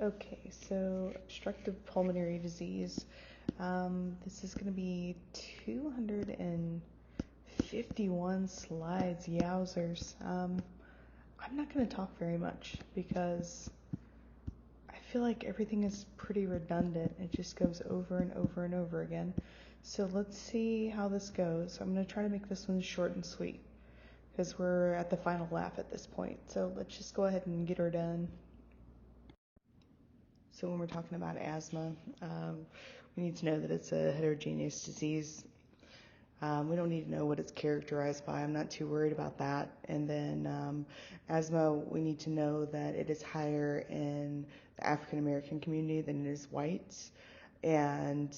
Okay, so obstructive pulmonary disease. This is going to be 251 slides, yowzers. I'm not going to talk very much because I feel like everything is pretty redundant. It just goes over and over and over again. So let's see how this goes. I'm going to try to make this one short and sweet because we're at the final lap at this point. So let's just go ahead and get her done. So when we're talking about asthma, we need to know that it's a heterogeneous disease. We don't need to know what it's characterized by. I'm not too worried about that. And then asthma, we need to know that it is higher in the African American community than it is whites. And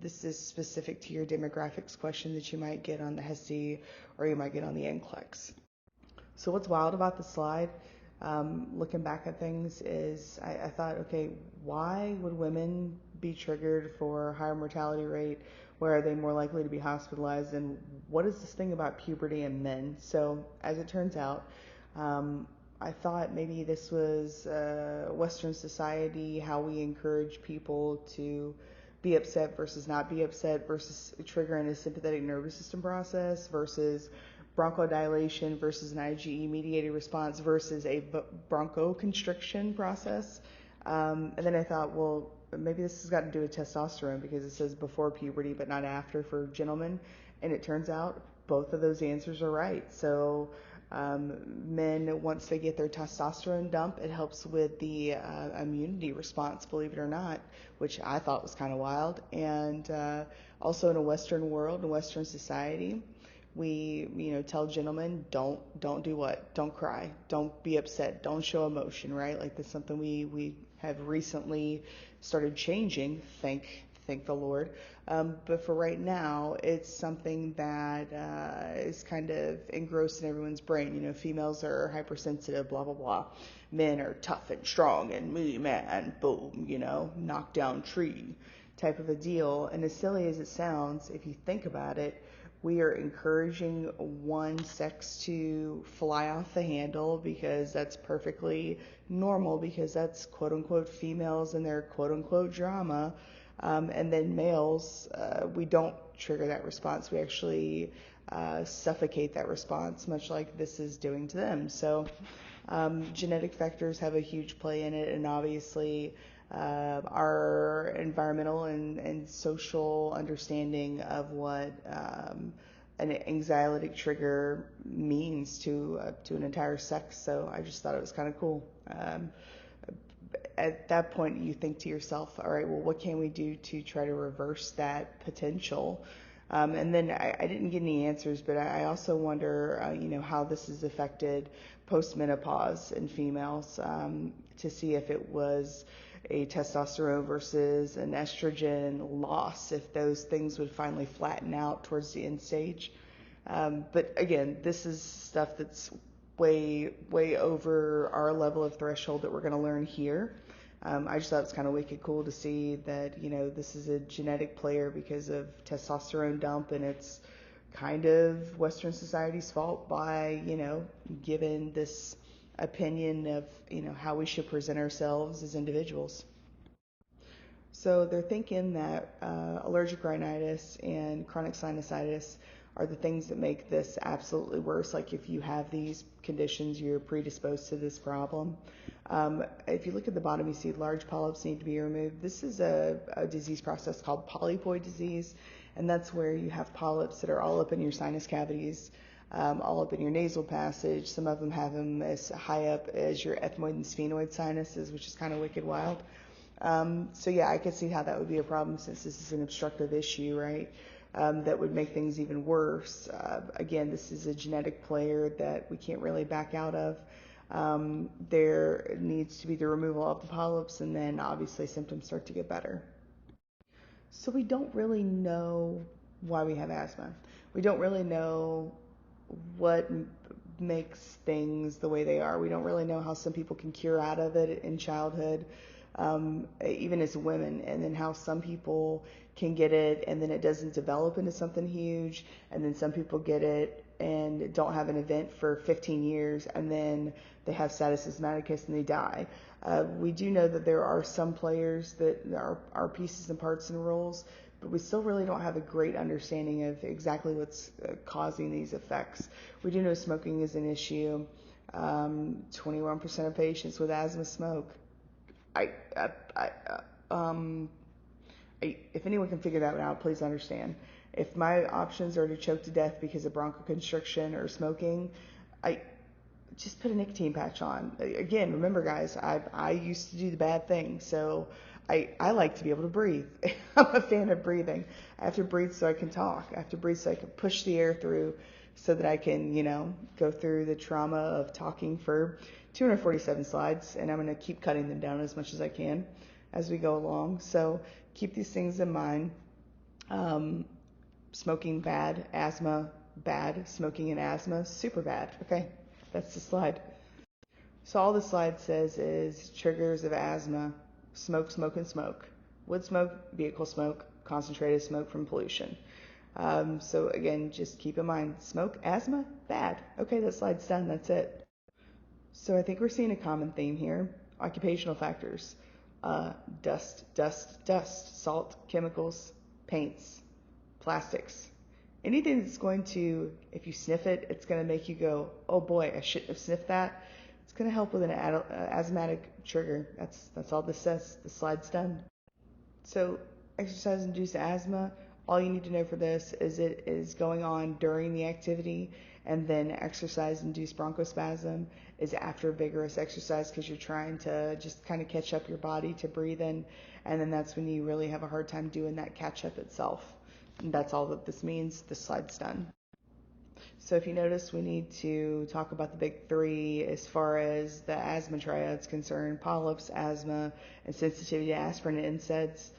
this is specific to your demographics question that you might get on the HESI or you might get on the NCLEX. So what's wild about the slide, looking back at things, is I thought, okay, why would women be triggered for a higher mortality rate? Where are they more likely to be hospitalized? And what is this thing about puberty in men? So as it turns out, I thought maybe this was Western society, how we encourage people to be upset versus not be upset versus triggering a sympathetic nervous system process versus bronchodilation versus an IgE mediated response versus a bronchoconstriction process. And then I thought, well, maybe this has got to do with testosterone because it says before puberty but not after for gentlemen. And it turns out both of those answers are right. So men, once they get their testosterone dump, it helps with the immunity response, believe it or not, which I thought was kind of wild. And also in a Western world, in Western society, we tell gentlemen don't do what, don't cry, don't be upset, don't show emotion, right? Like that's something we have recently started changing, thank the Lord. But for right now, it's something that is kind of engrossed in everyone's brain. Females are hypersensitive, blah blah blah. Men are tough and strong and me man, boom, knock down tree type of a deal. And as silly as it sounds, if you think about it, we are encouraging one sex to fly off the handle because that's perfectly normal, because that's quote unquote females and their quote unquote drama. And then males, we don't trigger that response. We actually suffocate that response, much like this is doing to them. So genetic factors have a huge play in it, and obviously our environmental and social understanding of what an anxiolytic trigger means to an entire sex. So I just thought it was kind of cool. At that point, you think to yourself, all right, well, what can we do to try to reverse that potential? And then I didn't get any answers, but I also wonder, how this has affected postmenopause in females, to see if it was a testosterone versus an estrogen loss, if those things would finally flatten out towards the end stage. But again, this is stuff that's way over our level of threshold that we're going to learn here. I just thought it was kind of wicked cool to see that, this is a genetic player because of testosterone dump, and it's kind of Western society's fault by, given this opinion of, how we should present ourselves as individuals. So they're thinking that allergic rhinitis and chronic sinusitis are the things that make this absolutely worse. Like if you have these conditions, you're predisposed to this problem. If you look at the bottom, you see large polyps need to be removed. This is a disease process called polypoid disease, and that's where you have polyps that are all up in your sinus cavities, all up in your nasal passage. Some of them have them as high up as your ethmoid and sphenoid sinuses, which is kind of wicked wild. So yeah, I could see how that would be a problem since this is an obstructive issue, right? That would make things even worse. Again, this is a genetic player that we can't really back out of. There needs to be the removal of the polyps, and then obviously symptoms start to get better. So we don't really know why we have asthma. We don't really know what makes things the way they are. We don't really know how some people can cure out of it in childhood, even as women, and then how some people can get it and then it doesn't develop into something huge, and then some people get it and don't have an event for 15 years and then they have status asthmaticus and they die. We do know that there are some players that are pieces and parts and roles, but we still really don't have a great understanding of exactly what's causing these effects. We do know smoking is an issue. 21% of patients with asthma smoke. I, I, I, if anyone can figure that out, please understand. If my options are to choke to death because of bronchoconstriction or smoking, I just put a nicotine patch on. Again, remember guys, I used to do the bad thing, so I like to be able to breathe. I'm a fan of breathing. I have to breathe so I can talk. I have to breathe so I can push the air through so that I can, go through the trauma of talking for 247 slides, and I'm going to keep cutting them down as much as I can as we go along. So keep these things in mind. Smoking bad, asthma bad, smoking and asthma super bad. Okay, that's the slide. So all the slide says is triggers of asthma: smoke, smoke, and smoke. Wood smoke, vehicle smoke, concentrated smoke from pollution. So again, just keep in mind, smoke, asthma, bad. Okay, that slide's done, that's it. So I think we're seeing a common theme here. Occupational factors: dust, dust, dust, salt, chemicals, paints, plastics. Anything that's going to, if you sniff it, it's going to make you go, oh boy, I shouldn't have sniffed that. It's going to help with an asthmatic trigger. That's all this says. The slide's done. So exercise-induced asthma, all you need to know for this is it is going on during the activity, and then exercise-induced bronchospasm is after vigorous exercise because you're trying to just kind of catch up your body to breathe in, and then that's when you really have a hard time doing that catch-up itself. And that's all that this means. This slide's done. So if you notice, we need to talk about the big three as far as the asthma triad's concerned: polyps, asthma, and sensitivity to aspirin and NSAIDs.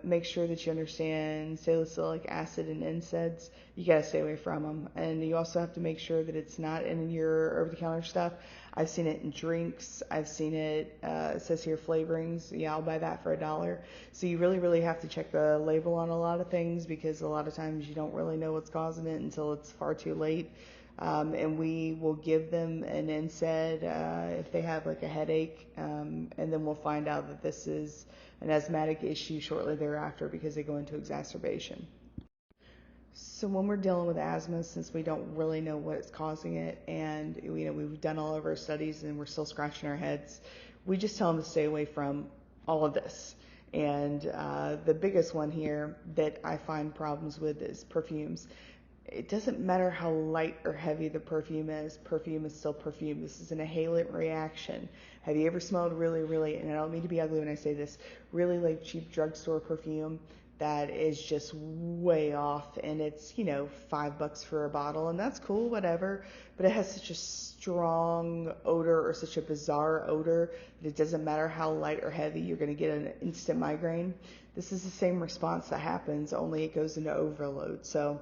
Make sure that you understand salicylic acid and NSAIDs. You gotta stay away from them. And you also have to make sure that it's not in your over-the-counter stuff. I've seen it in drinks. I've seen it, it says here flavorings. Yeah, I'll buy that for $1. So you really, really have to check the label on a lot of things, because a lot of times you don't really know what's causing it until it's far too late. And we will give them an NSAID if they have like a headache, and then we'll find out that this is an asthmatic issue shortly thereafter because they go into exacerbation. So when we're dealing with asthma, since we don't really know what is causing it, and we've done all of our studies and we're still scratching our heads, we just tell them to stay away from all of this. And the biggest one here that I find problems with is perfumes. It doesn't matter how light or heavy the perfume is still perfume. This is an inhalant reaction. Have you ever smelled really, and I don't mean to be ugly when I say this, really like cheap drugstore perfume that is just way off, and it's, $5 for a bottle, and that's cool, whatever, but it has such a strong odor or such a bizarre odor that it doesn't matter how light or heavy, you're going to get an instant migraine. This is the same response that happens, only it goes into overload. So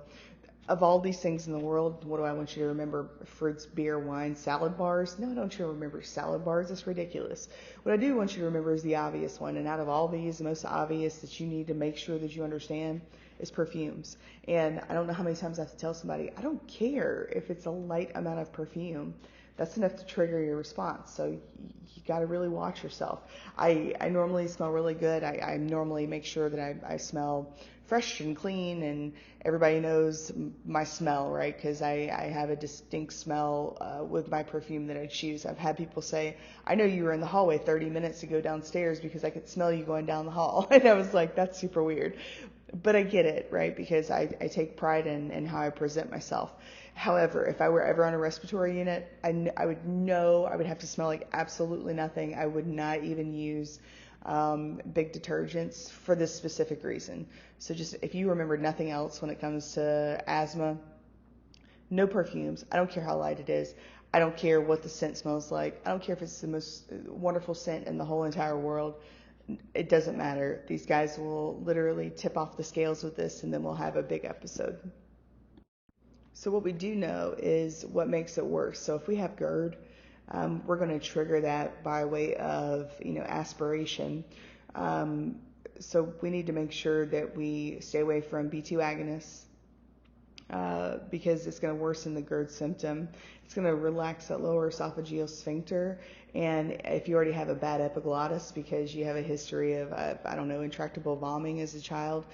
of all these things in the world, what do I want you to remember? Fruits, beer, wine, salad bars? No, I don't want you to remember salad bars. That's ridiculous. What I do want you to remember is the obvious one. And out of all these, the most obvious that you need to make sure that you understand is perfumes. And I don't know how many times I have to tell somebody, I don't care if it's a light amount of perfume. That's enough to trigger your response. So you got to really watch yourself. I normally smell really good. I normally make sure that I smell fresh and clean, and everybody knows my smell, right? Because I have a distinct smell with my perfume that I choose. I've had people say, I know you were in the hallway 30 minutes to go downstairs because I could smell you going down the hall. And I was like, that's super weird. But I get it, right? Because I take pride in how I present myself. However, if I were ever on a respiratory unit, I would know I would have to smell like absolutely nothing. I would not even use big detergents for this specific reason. So just if you remember nothing else when it comes to asthma, no perfumes. I don't care how light it is. I don't care what the scent smells like. I don't care if it's the most wonderful scent in the whole entire world. It doesn't matter. These guys will literally tip off the scales with this, and then we'll have a big episode. So what we do know is what makes it worse. So if we have GERD, we're going to trigger that by way of, aspiration. So we need to make sure that we stay away from B2 agonists, because it's going to worsen the GERD symptom. It's going to relax that lower esophageal sphincter. And if you already have a bad epiglottis because you have a history of, I don't know, intractable vomiting as a child,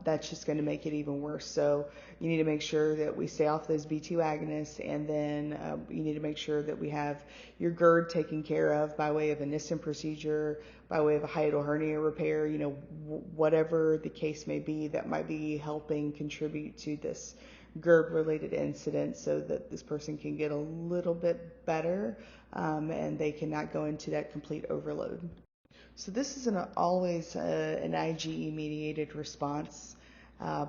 that's just going to make it even worse. So you need to make sure that we stay off those B2 agonists, and then you need to make sure that we have your GERD taken care of by way of a Nissen procedure, by way of a hiatal hernia repair, whatever the case may be that might be helping contribute to this GERD-related incident, so that this person can get a little bit better and they cannot go into that complete overload. So this is always an IgE-mediated response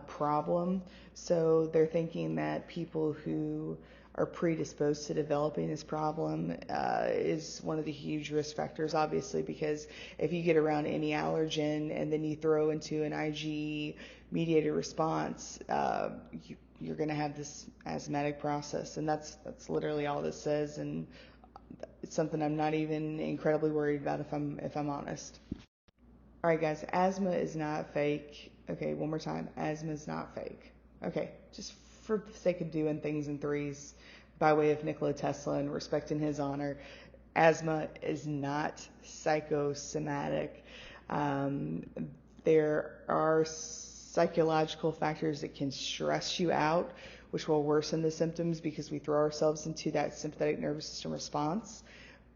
problem. So they're thinking that people who are predisposed to developing this problem is one of the huge risk factors, obviously, because if you get around any allergen and then you throw into an IgE-mediated response, you're going to have this asthmatic process, and that's literally all this says, and it's something I'm not even incredibly worried about if I'm honest. All right, guys, asthma is not fake. Okay, one more time, asthma is not fake. Okay, just for the sake of doing things in threes, by way of Nikola Tesla and respecting his honor, asthma is not psychosomatic. There are psychological factors that can stress you out, which will worsen the symptoms because we throw ourselves into that sympathetic nervous system response.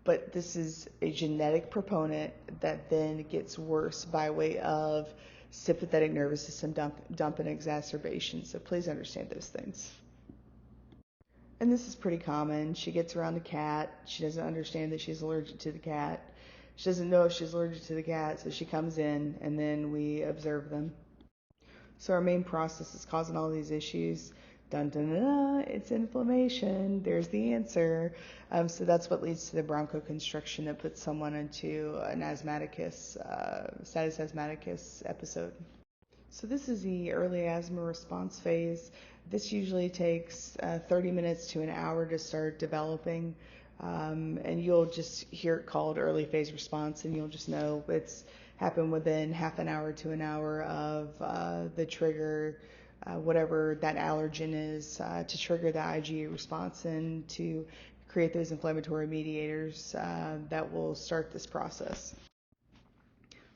But this is a genetic proponent that then gets worse by way of sympathetic nervous system dump and exacerbation. So please understand those things. And this is pretty common. She gets around a cat. She doesn't understand that she's allergic to the cat. She doesn't know if she's allergic to the cat, so she comes in and then we observe them. So our main process is causing all these issues. Dun, dun, dun, dun, it's inflammation. There's the answer. So that's what leads to the bronchoconstriction that puts someone into an asthmaticus, status asthmaticus episode. So this is the early asthma response phase. This usually takes 30 minutes to an hour to start developing. And you'll just hear it called early phase response, and you'll just know it's happened within half an hour to an hour of the trigger, whatever that allergen is, to trigger the IgE response and to create those inflammatory mediators that will start this process.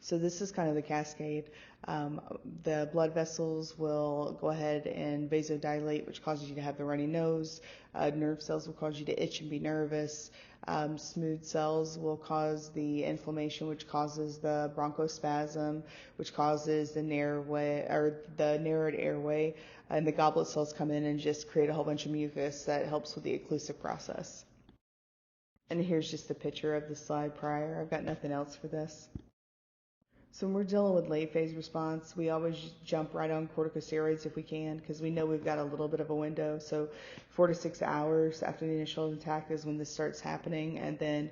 So this is kind of the cascade. The blood vessels will go ahead and vasodilate, which causes you to have the runny nose. Nerve cells will cause you to itch and be nervous. Smooth cells will cause the inflammation, which causes the bronchospasm, which causes the narrowed airway. And the goblet cells come in and just create a whole bunch of mucus that helps with the occlusive process. And here's just a picture of the slide prior. I've got nothing else for this. So when we're dealing with late phase response, we always jump right on corticosteroids if we can, because we know we've got a little bit of a window. So 4 to 6 hours after the initial attack is when this starts happening, and then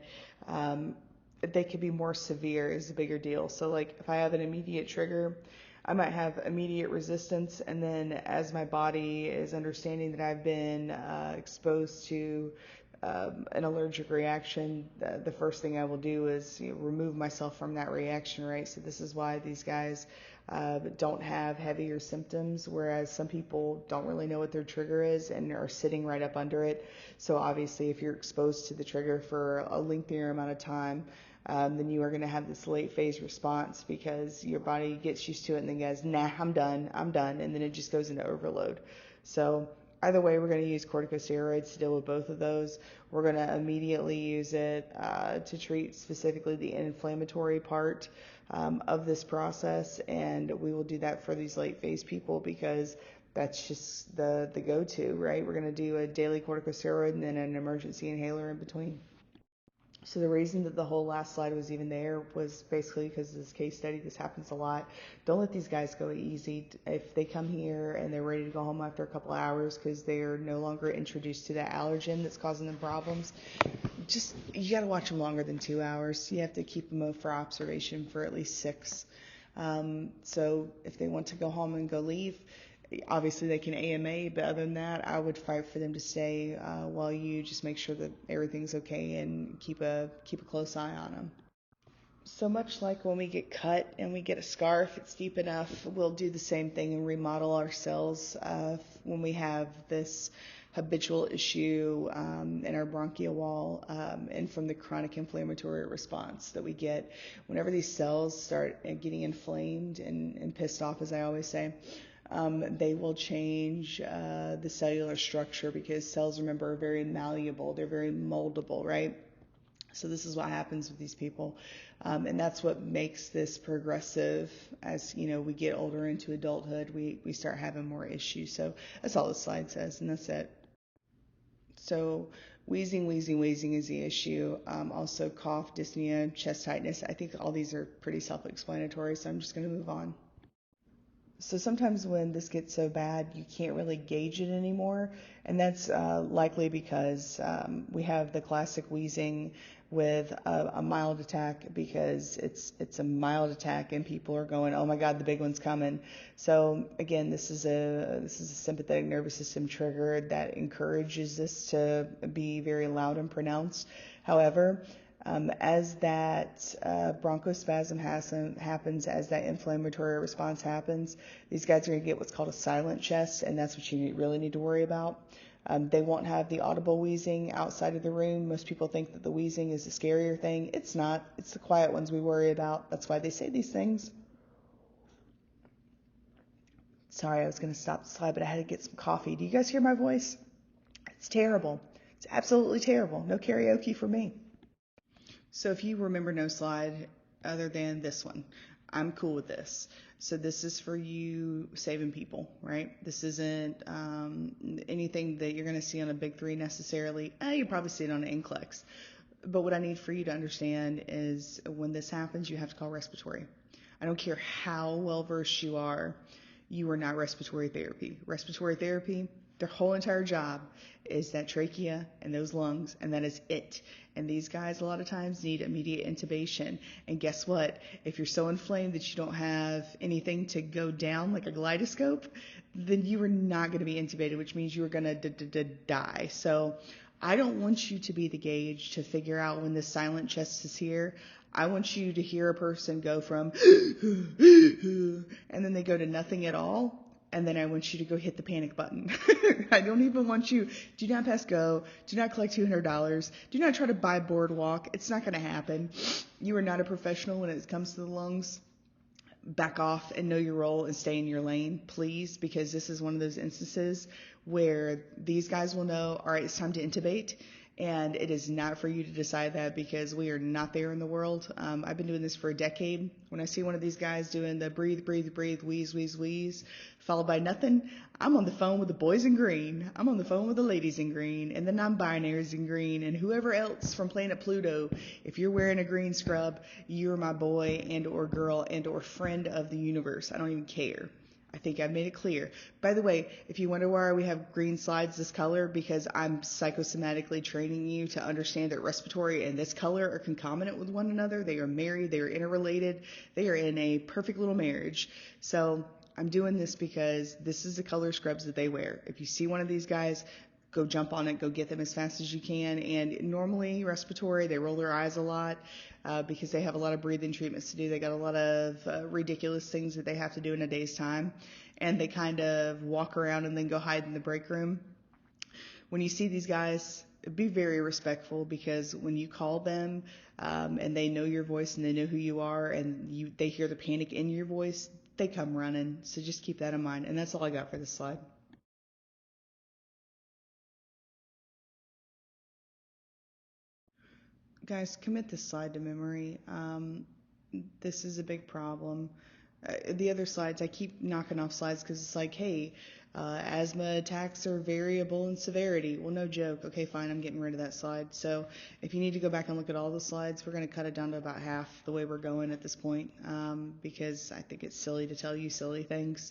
they could be more severe is a bigger deal. So like if I have an immediate trigger, I might have immediate resistance, and then as my body is understanding that I've been exposed to an allergic reaction, the first thing I will do is remove myself from that reaction, right? So this is why these guys don't have heavier symptoms, whereas some people don't really know what their trigger is and are sitting right up under it. So obviously if you're exposed to the trigger for a lengthier amount of time, then you are going to have this late phase response because your body gets used to it and then goes, nah, I'm done, and then it just goes into overload. So either way, we're going to use corticosteroids to deal with both of those. We're going to immediately use it to treat specifically the inflammatory part of this process, and we will do that for these late phase people because that's just the go-to, right? We're going to do a daily corticosteroid and then an emergency inhaler in between. So the reason that the whole last slide was even there was basically because of this case study. This happens a lot. Don't let these guys go easy. If they come here and they're ready to go home after a couple of hours because they're no longer introduced to that allergen that's causing them problems, you got to watch them longer than 2 hours. You have to keep them for observation for at least 6. So if they want to go home and go leave, obviously they can AMA, but other than that, I would fight for them to stay while you just make sure that everything's okay and keep a close eye on them. So much like when we get cut and we get a scar, if it's deep enough, we'll do the same thing and remodel our cells when we have this habitual issue in our bronchial wall, and from the chronic inflammatory response that we get whenever these cells start getting inflamed and pissed off, as I always say. They will change the cellular structure, because cells, remember, are very malleable. They're very moldable, right? So this is what happens with these people. And that's what makes this progressive. As we get older into adulthood, we start having more issues. So that's all the slide says, and that's it. So wheezing is the issue. Also cough, dyspnea, chest tightness. I think all these are pretty self-explanatory, so I'm just going to move on. So sometimes when this gets so bad, you can't really gauge it anymore, and that's likely because we have the classic wheezing with a mild attack, because it's a mild attack and people are going, oh my God, the big one's coming. So again, this is a sympathetic nervous system trigger that encourages this to be very loud and pronounced. However, as that bronchospasm happens, as that inflammatory response happens, these guys are going to get what's called a silent chest, and that's what you really need to worry about. They won't have the audible wheezing outside of the room. Most people think that the wheezing is the scarier thing. It's not. It's the quiet ones we worry about. That's why they say these things. Sorry, I was going to stop the slide, but I had to get some coffee. Do you guys hear my voice? It's terrible. It's absolutely terrible. No karaoke for me. So if you remember no slide other than this one, I'm cool with this. So this is for you saving people, right? This isn't anything that you're going to see on a big three necessarily. You probably see it on an NCLEX. But what I need for you to understand is when this happens, you have to call respiratory. I don't care how well versed you are not respiratory therapy. Respiratory therapy, their whole entire job is that trachea and those lungs, and that is it. And these guys a lot of times need immediate intubation. And guess what? If you're so inflamed that you don't have anything to go down like a gyroscope, then you are not going to be intubated, which means you are going to die. So I don't want you to be the gauge to figure out when the silent chest is here. I want you to hear a person go from and then they go to nothing at all. And then I want you to go hit the panic button. I don't even want you, do not pass go, do not collect $200, do not try to buy Boardwalk. It's not going to happen. You are not a professional when it comes to the lungs. Back off and know your role and stay in your lane, please, because this is one of those instances where these guys will know, all right, it's time to intubate. And it is not for you to decide that, because we are not there in the world. I've been doing this for a decade. When I see one of these guys doing the breathe, wheeze, followed by nothing, I'm on the phone with the boys in green. I'm on the phone with the ladies in green, and the non-binaries in green, and whoever else from planet Pluto. If you're wearing a green scrub, you're my boy and or girl and or friend of the universe. I don't even care. I think I've made it clear. By the way, if you wonder why we have green slides this color, because I'm psychosomatically training you to understand that respiratory and this color are concomitant with one another. They are married. They are interrelated. They are in a perfect little marriage. So I'm doing this because this is the color scrubs that they wear. If you see one of these guys, go jump on it, go get them as fast as you can. And normally respiratory, they roll their eyes a lot because they have a lot of breathing treatments to do. They got a lot of ridiculous things that they have to do in a day's time. And they kind of walk around and then go hide in the break room. When you see these guys, be very respectful, because when you call them and they know your voice and they know who you are and they hear the panic in your voice, they come running. So just keep that in mind. And that's all I got for this slide. Guys, commit this slide to memory. This is a big problem. The other slides, I keep knocking off slides because it's like, hey, asthma attacks are variable in severity. Well, no joke. Okay, fine, I'm getting rid of that slide. So if you need to go back and look at all the slides, we're going to cut it down to about half the way we're going at this point, because I think it's silly to tell you silly things.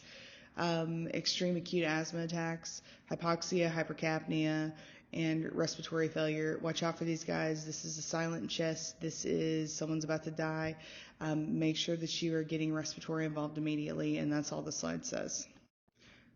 Extreme acute asthma attacks, hypoxia, hypercapnia, and respiratory failure. Watch out for these guys. This is a silent chest. This is someone's about to die. Make sure that you are getting respiratory involved immediately, and that's all the slide says.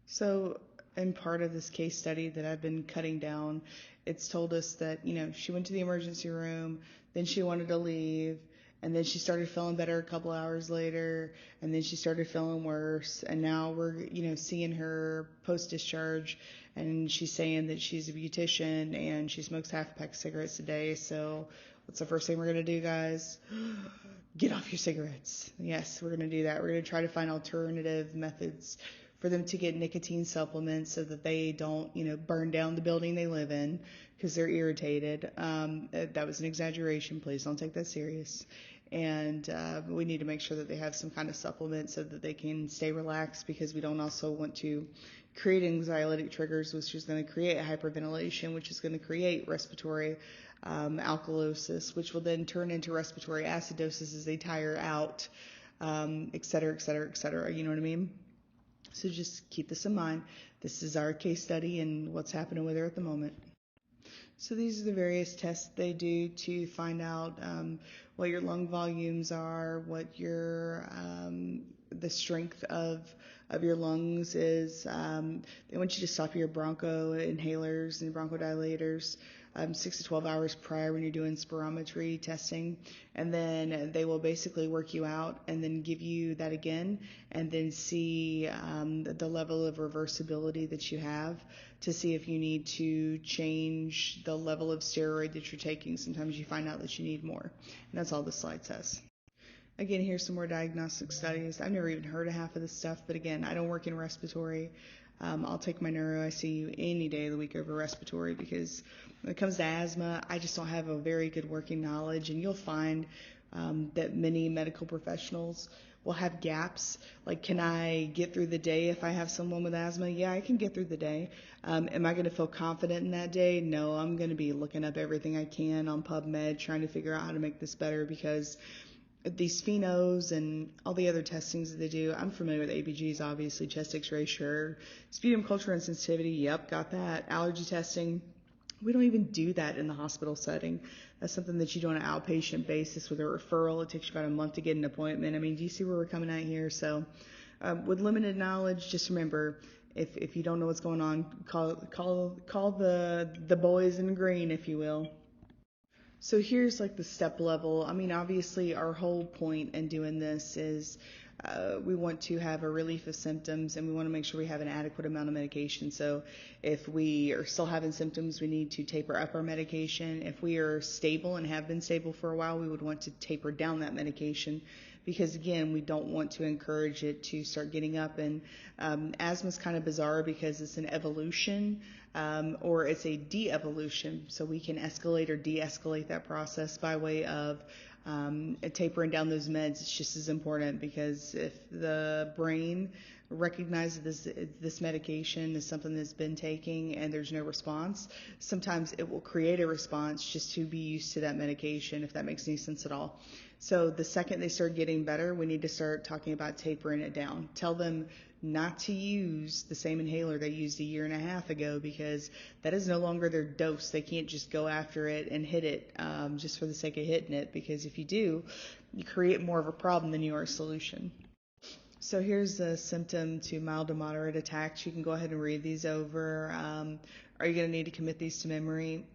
So in part of this case study that I've been cutting down, it's told us that, she went to the emergency room, then she wanted to leave, And then she started feeling better a couple hours later, and then she started feeling worse. And now we're, seeing her post-discharge, and she's saying that she's a beautician and she smokes half a pack of cigarettes a day. So what's the first thing we're going to do, guys? Get off your cigarettes. Yes, we're going to do that. We're going to try to find alternative methods for them to get nicotine supplements so that they don't, burn down the building they live in because they're irritated. That was an exaggeration. Please don't take that serious. And we need to make sure that they have some kind of supplement so that they can stay relaxed, because we don't also want to create anxiolytic triggers, which is going to create hyperventilation, which is going to create respiratory alkalosis, which will then turn into respiratory acidosis as they tire out, et cetera, et cetera, et cetera. You know what I mean? So just keep this in mind. This is our case study and what's happening with her at the moment. So these are the various tests they do to find out what your lung volumes are, what your the strength of your lungs is. They want you to stop your broncho inhalers and bronchodilators 6 to 12 hours prior when you're doing spirometry testing, and then they will basically work you out and then give you that again, and then see the level of reversibility that you have to see if you need to change the level of steroid that you're taking. Sometimes you find out that you need more, and that's all the slide says. Again, here's some more diagnostic studies. I've never even heard of half of this stuff, but again, I don't work in respiratory. I'll take my neuro ICU any day of the week over respiratory, because when it comes to asthma, I just don't have a very good working knowledge, and you'll find that many medical professionals will have gaps. Like, can I get through the day if I have someone with asthma? Yeah, I can get through the day. Am I going to feel confident in that day? No, I'm going to be looking up everything I can on PubMed, trying to figure out how to make this better, because these phenos and all the other testings that they do, I'm familiar with ABGs, obviously, chest x-ray, sure. Sputum culture and sensitivity, yep, got that. Allergy testing, we don't even do that in the hospital setting. That's something that you do on an outpatient basis with a referral. It takes you about a month to get an appointment. I mean, do you see where we're coming at here? So with limited knowledge, just remember, if you don't know what's going on, call the boys in green, if you will. So here's like the step level. I mean, obviously our whole point in doing this is we want to have a relief of symptoms, and we want to make sure we have an adequate amount of medication. So if we are still having symptoms, we need to taper up our medication. If we are stable and have been stable for a while, we would want to taper down that medication, because again, we don't want to encourage it to start getting up. And asthma is kind of bizarre because it's an evolution or it's a de-evolution. So we can escalate or de-escalate that process by way of tapering down those meds. It's just as important, because if the brain recognizes this medication is something that's been taking and there's no response, sometimes it will create a response just to be used to that medication, if that makes any sense at all. So the second they start getting better, we need to start talking about tapering it down. Tell them not to use the same inhaler they used a year and a half ago, because that is no longer their dose. They can't just go after it and hit it just for the sake of hitting it, because if you do, you create more of a problem than you are a solution. So here's the symptom to mild to moderate attacks. You can go ahead and read these over. Are you going to need to commit these to memory?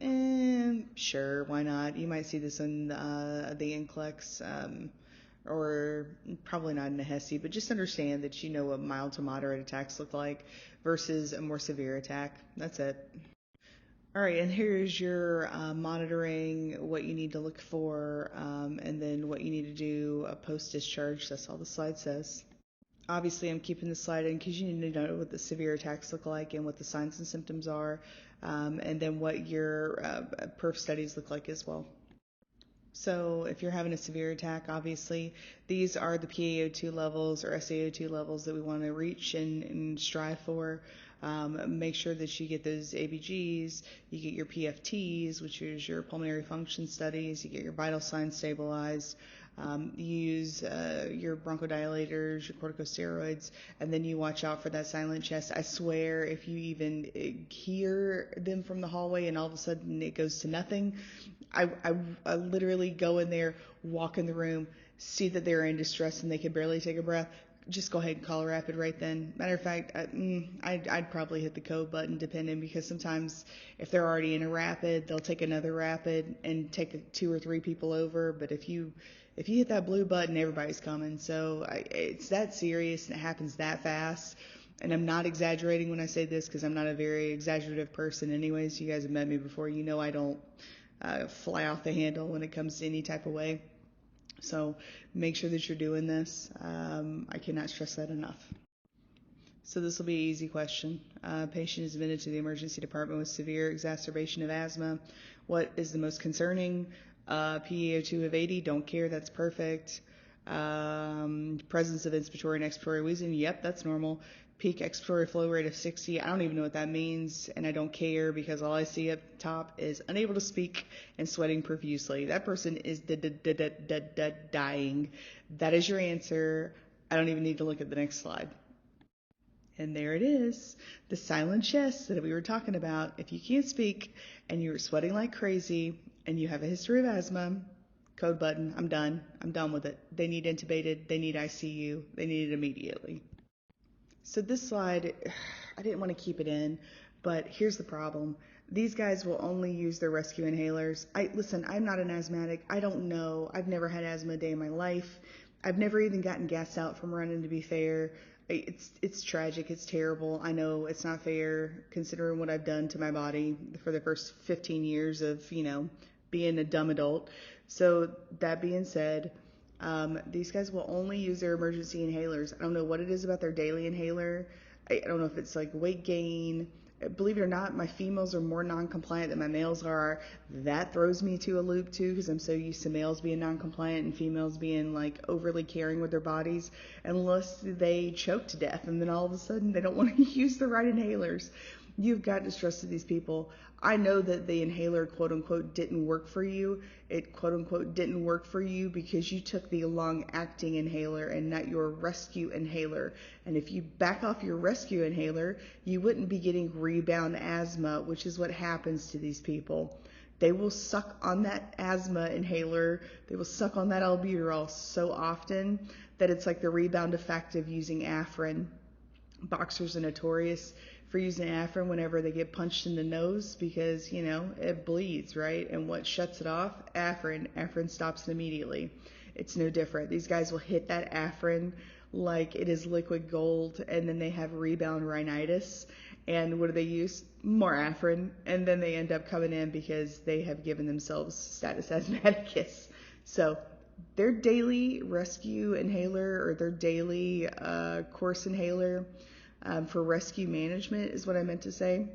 Sure, why not? You might see this in the NCLEX, or probably not in the HESI, but just understand that you know what mild to moderate attacks look like versus a more severe attack. That's it. All right, and here's your monitoring, what you need to look for, and then what you need to do post-discharge. That's all the slide says. Obviously, I'm keeping this slide in because you need to know what the severe attacks look like and what the signs and symptoms are, and then what your perf studies look like as well. So if you're having a severe attack, obviously, these are the PaO2 levels or SaO2 levels that we want to reach and strive for. Make sure that you get those ABGs, you get your PFTs, which is your pulmonary function studies, you get your vital signs stabilized, you use your bronchodilators, your corticosteroids, and then you watch out for that silent chest. I swear, if you even hear them from the hallway and all of a sudden it goes to nothing, I literally go in there, walk in the room, see that they're in distress and they can barely take a breath. Just go ahead and call a rapid right then. Matter of fact, I'd probably hit the code button, depending, because sometimes if they're already in a rapid, they'll take another rapid and take 2 or 3 people over. But if if you hit that blue button, everybody's coming. So it's that serious and it happens that fast. And I'm not exaggerating when I say this because I'm not a very exaggerative person anyways. You guys have met me before. You know I don't fly off the handle when it comes to any type of way. So make sure that you're doing this. I cannot stress that enough. So this will be an easy question. Patient is admitted to the emergency department with severe exacerbation of asthma. What is the most concerning? PaO2 of 80, don't care, that's perfect. Presence of inspiratory and expiratory wheezing, yep, that's normal. Peak expiratory flow rate of 60, I don't even know what that means, and I don't care because all I see up top is unable to speak and sweating profusely. That person is dying. That is your answer. I don't even need to look at the next slide. And there it is, the silent chest that we were talking about. If you can't speak and you're sweating like crazy and you have a history of asthma, code button, I'm done. I'm done with it. They need intubated, they need ICU, they need it immediately. So this slide, I didn't want to keep it in, but here's the problem. These guys will only use their rescue inhalers. Listen, I'm not an asthmatic. I don't know. I've never had asthma a day in my life. I've never even gotten gassed out from running, to be fair. It's tragic. It's terrible. I know it's not fair considering what I've done to my body for the first 15 years of, being a dumb adult. So that being said, these guys will only use their emergency inhalers. I don't know what it is about their daily inhaler. I don't know if it's like weight gain. Believe it or not, my females are more non-compliant than my males are. That throws me to a loop too, because I'm so used to males being non-compliant and females being like overly caring with their bodies, unless they choke to death and then all of a sudden they don't want to use the right inhalers. You've got to trust these people. I know that the inhaler, quote unquote, didn't work for you. It, quote unquote, didn't work for you because you took the long-acting inhaler and not your rescue inhaler. And if you back off your rescue inhaler, you wouldn't be getting rebound asthma, which is what happens to these people. They will suck on that asthma inhaler. They will suck on that albuterol so often that it's like the rebound effect of using Afrin. Boxers are notorious for using Afrin whenever they get punched in the nose because, it bleeds, right? And what shuts it off? Afrin. Afrin stops it immediately. It's no different. These guys will hit that Afrin like it is liquid gold, and then they have rebound rhinitis. And what do they use? More Afrin. And then they end up coming in because they have given themselves status asthmaticus. So their daily rescue inhaler or their daily course inhaler for rescue management is what I meant to say.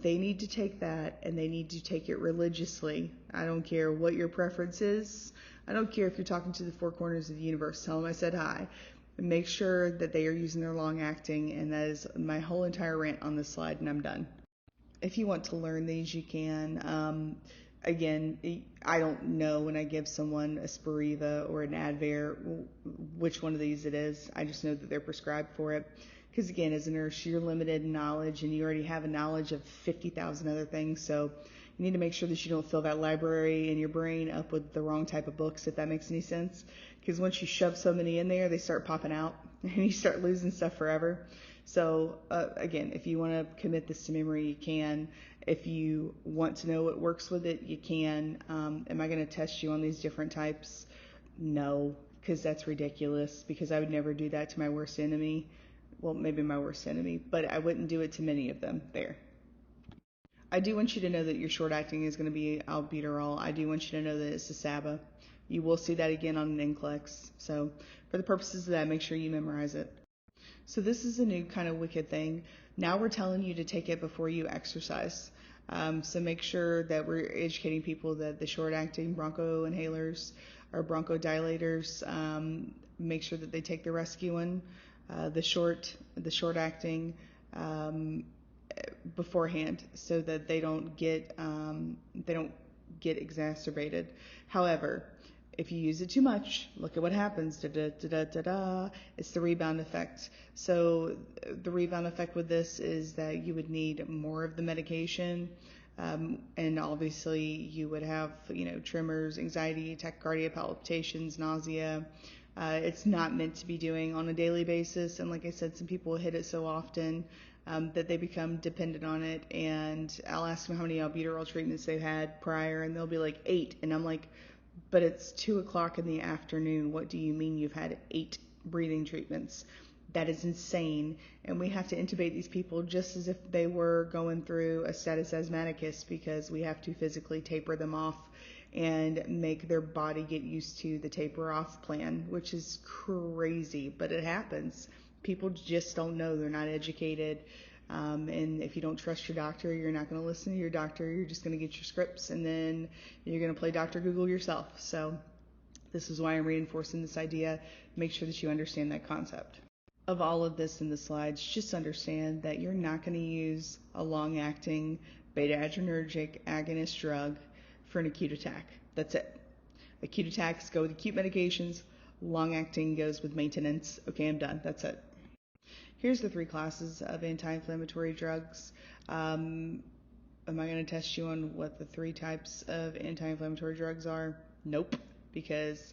They need to take that, and they need to take it religiously. I don't care what your preference is. I don't care if you're talking to the four corners of the universe. Tell them I said hi. And make sure that they are using their long-acting, and that is my whole entire rant on this slide, and I'm done. If you want to learn these, you can. Again, I don't know when I give someone a Spiriva or an Advair which one of these it is. I just know that they're prescribed for it. Because again, as a nurse, you're limited in knowledge and you already have a knowledge of 50,000 other things. So you need to make sure that you don't fill that library in your brain up with the wrong type of books, if that makes any sense. Because once you shove so many in there, they start popping out and you start losing stuff forever. So again, if you want to commit this to memory, you can. If you want to know what works with it, you can. Am I going to test you on these different types? No, because that's ridiculous, because I would never do that to my worst enemy. Well, maybe my worst enemy, but I wouldn't do it to many of them there. I do want you to know that your short acting is going to be albuterol. I do want you to know that it's a SABA. You will see that again on an NCLEX. So for the purposes of that, make sure you memorize it. So this is a new kind of wicked thing. Now we're telling you to take it before you exercise. So make sure that we're educating people that the short acting broncho inhalers or bronchodilators, make sure that they take the rescue one. The short acting beforehand, so that they don't get exacerbated. However, if you use it too much, look at what happens. It's the rebound effect. So the rebound effect with this is that you would need more of the medication, and obviously you would have tremors, anxiety, tachycardia, palpitations, nausea. It's not meant to be doing on a daily basis, and like I said, some people hit it so often that they become dependent on it. And I'll ask them how many albuterol treatments they've had prior, and they'll be like 8, and I'm like, but it's 2 o'clock in the afternoon. What do you mean you've had 8 breathing treatments? That is insane. And we have to intubate these people just as if they were going through a status asthmaticus, because we have to physically taper them off and make their body get used to the taper off plan, which is crazy, but it happens. People just don't know. They're not educated. And if you don't trust your doctor, you're not going to listen to your doctor. You're just going to get your scripts, and then you're going to play Dr. Google yourself. So this is why I'm reinforcing this idea. Make sure that you understand that concept. Of all of this in the slides, just understand that you're not going to use a long-acting beta-adrenergic agonist drug for an acute attack. That's it. Acute attacks go with acute medications. Long-acting goes with maintenance. Okay, I'm done. That's it. Here's the 3 classes of anti-inflammatory drugs. Am I going to test you on what the 3 types of anti-inflammatory drugs are? Nope, because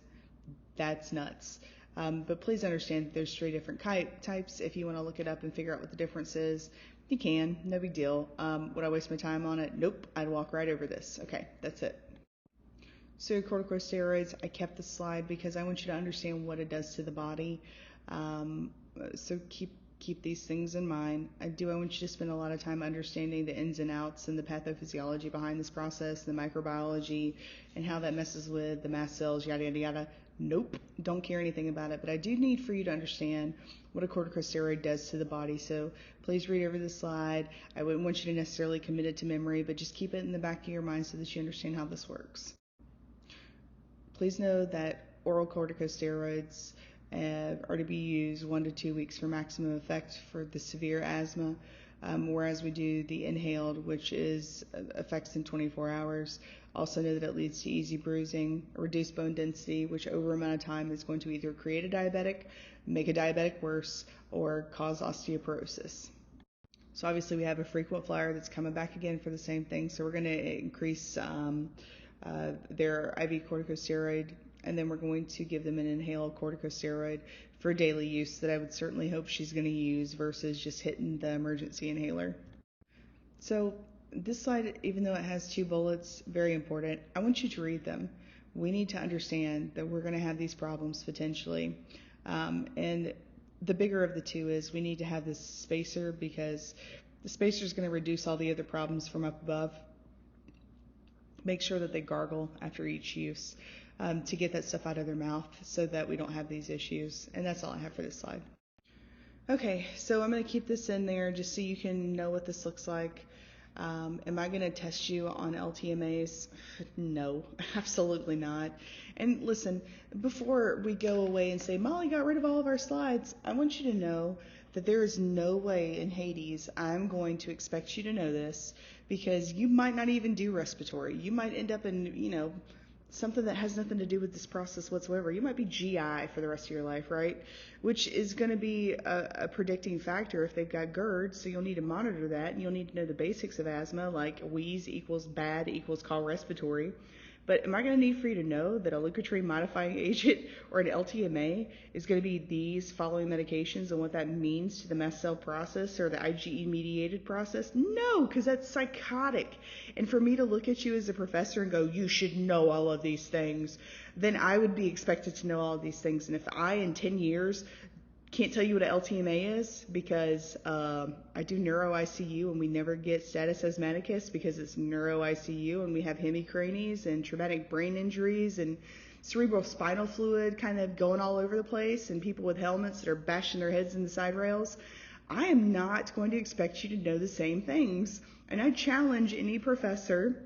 that's nuts. But please understand that there's 3 different types. If you want to look it up and figure out what the difference is, you can. No big deal. Would I waste my time on it? Nope. I'd walk right over this. Okay, that's it. So corticosteroids, I kept the slide because I want you to understand what it does to the body. So keep these things in mind. I want you to spend a lot of time understanding the ins and outs and the pathophysiology behind this process, the microbiology, and how that messes with the mast cells, yada, yada, yada. Nope, don't care anything about it, but I do need for you to understand what a corticosteroid does to the body. So please read over the slide. I wouldn't want you to necessarily commit it to memory, but just keep it in the back of your mind so that you understand how this works. Please know that oral corticosteroids are to be used 1 to 2 weeks for maximum effect for the severe asthma, whereas we do the inhaled, which is effects in 24 hours. Also know that it leads to easy bruising, reduced bone density, which over a amount of time is going to either create a diabetic, make a diabetic worse, or cause osteoporosis. So obviously we have a frequent flyer that's coming back again for the same thing. So we're going to increase their IV corticosteroid, and then we're going to give them an inhaled corticosteroid for daily use that I would certainly hope she's going to use versus just hitting the emergency inhaler. So this slide, even though it has 2 bullets, very important. I want you to read them. We need to understand that we're going to have these problems potentially. And the bigger of the 2 is we need to have this spacer, because the spacer is going to reduce all the other problems from up above. Make sure that they gargle after each use to get that stuff out of their mouth so that we don't have these issues. And that's all I have for this slide. Okay, so I'm going to keep this in there just so you can know what this looks like. Am I going to test you on LTMAs? No, absolutely not. And listen, before we go away and say, Molly got rid of all of our slides, I want you to know that there is no way in Hades I'm going to expect you to know this, because you might not even do respiratory. You might end up in, something that has nothing to do with this process whatsoever. You might be GI for the rest of your life, right? Which is going to be a predicting factor if they've got GERD, so you'll need to monitor that, and you'll need to know the basics of asthma, like wheeze equals bad equals call respiratory. But am I going to need for you to know that a leukotriene modifying agent or an LTMA is going to be these following medications and what that means to the mast cell process or the IgE mediated process? No, because that's psychotic. And for me to look at you as a professor and go, you should know all of these things, then I would be expected to know all of these things. And if I, in 10 years, can't tell you what an LTMA is because I do neuro ICU and we never get status asthmaticus because it's neuro ICU, and we have hemicranies and traumatic brain injuries and cerebral spinal fluid kind of going all over the place, and people with helmets that are bashing their heads in the side rails. I am not going to expect you to know the same things. And I challenge any professor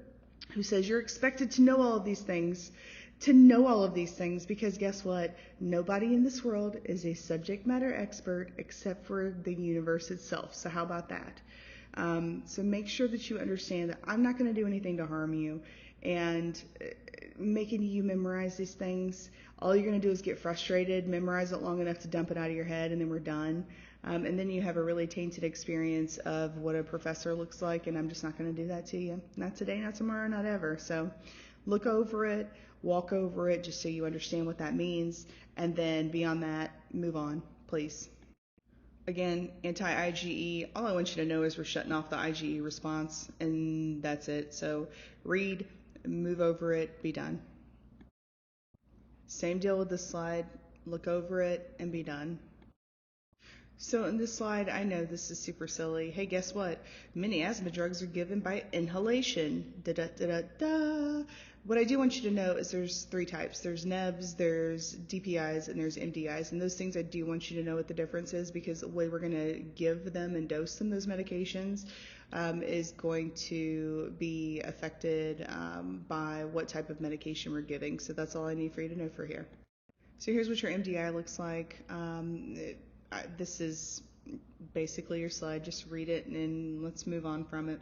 who says you're expected to know all of these things to know all of these things, because guess what? Nobody in this world is a subject matter expert except for the universe itself. So how about that? So make sure that you understand that I'm not going to do anything to harm you, and making you memorize these things, all you're going to do is get frustrated, memorize it long enough to dump it out of your head, and then we're done. And then you have a really tainted experience of what a professor looks like, and I'm just not going to do that to you. Not today, not tomorrow, not ever. So look over it, walk over it, just so you understand what that means, and then beyond that, move on, please. Again, anti-IgE, all I want you to know is we're shutting off the IgE response, and that's it. So read, move over it, be done. Same deal with this slide. Look over it and be done. So in this slide, I know this is super silly. Hey, guess what? Many asthma drugs are given by inhalation. Da da da da da. What I do want you to know is there's three types. There's NEBs, there's DPIs, and there's MDIs. And those things I do want you to know what the difference is, because the way we're going to give them and dose them, those medications, is going to be affected by what type of medication we're giving. So that's all I need for you to know for here. So here's what your MDI looks like. This is basically your slide. Just read it and let's move on from it.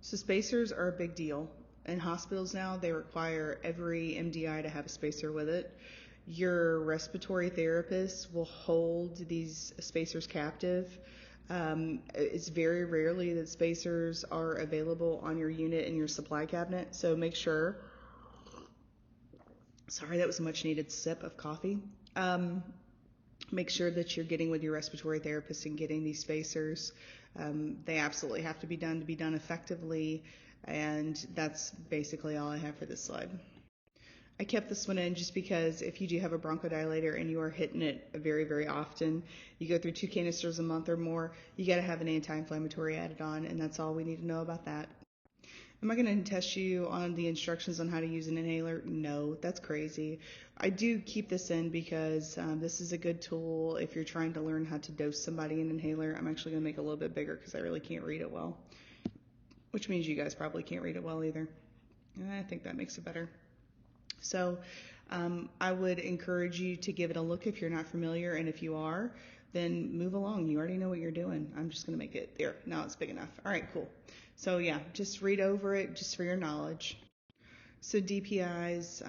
So spacers are a big deal. In hospitals now, they require every MDI to have a spacer with it. Your respiratory therapist will hold these spacers captive. It's very rarely that spacers are available on your unit in your supply cabinet, so make sure. Sorry, that was a much needed sip of coffee. Make sure that you're getting with your respiratory therapist and getting these spacers. They absolutely have to be done effectively, and that's basically all I have for this slide. I kept this one in just because if you do have a bronchodilator and you are hitting it very, very often, you go through 2 canisters a month or more, you got to have an anti-inflammatory added on, and that's all we need to know about that. Am I going to test you on the instructions on how to use an inhaler? No, that's crazy. I do keep this in because this is a good tool if you're trying to learn how to dose somebody an inhaler. I'm actually going to make it a little bit bigger because I really can't read it well, which means you guys probably can't read it well either. And I think that makes it better. So I would encourage you to give it a look if you're not familiar, and if you are, then move along. You already know what you're doing. I'm just going to make it there. Now it's big enough. All right, cool. So yeah, just read over it just for your knowledge. So DPIs,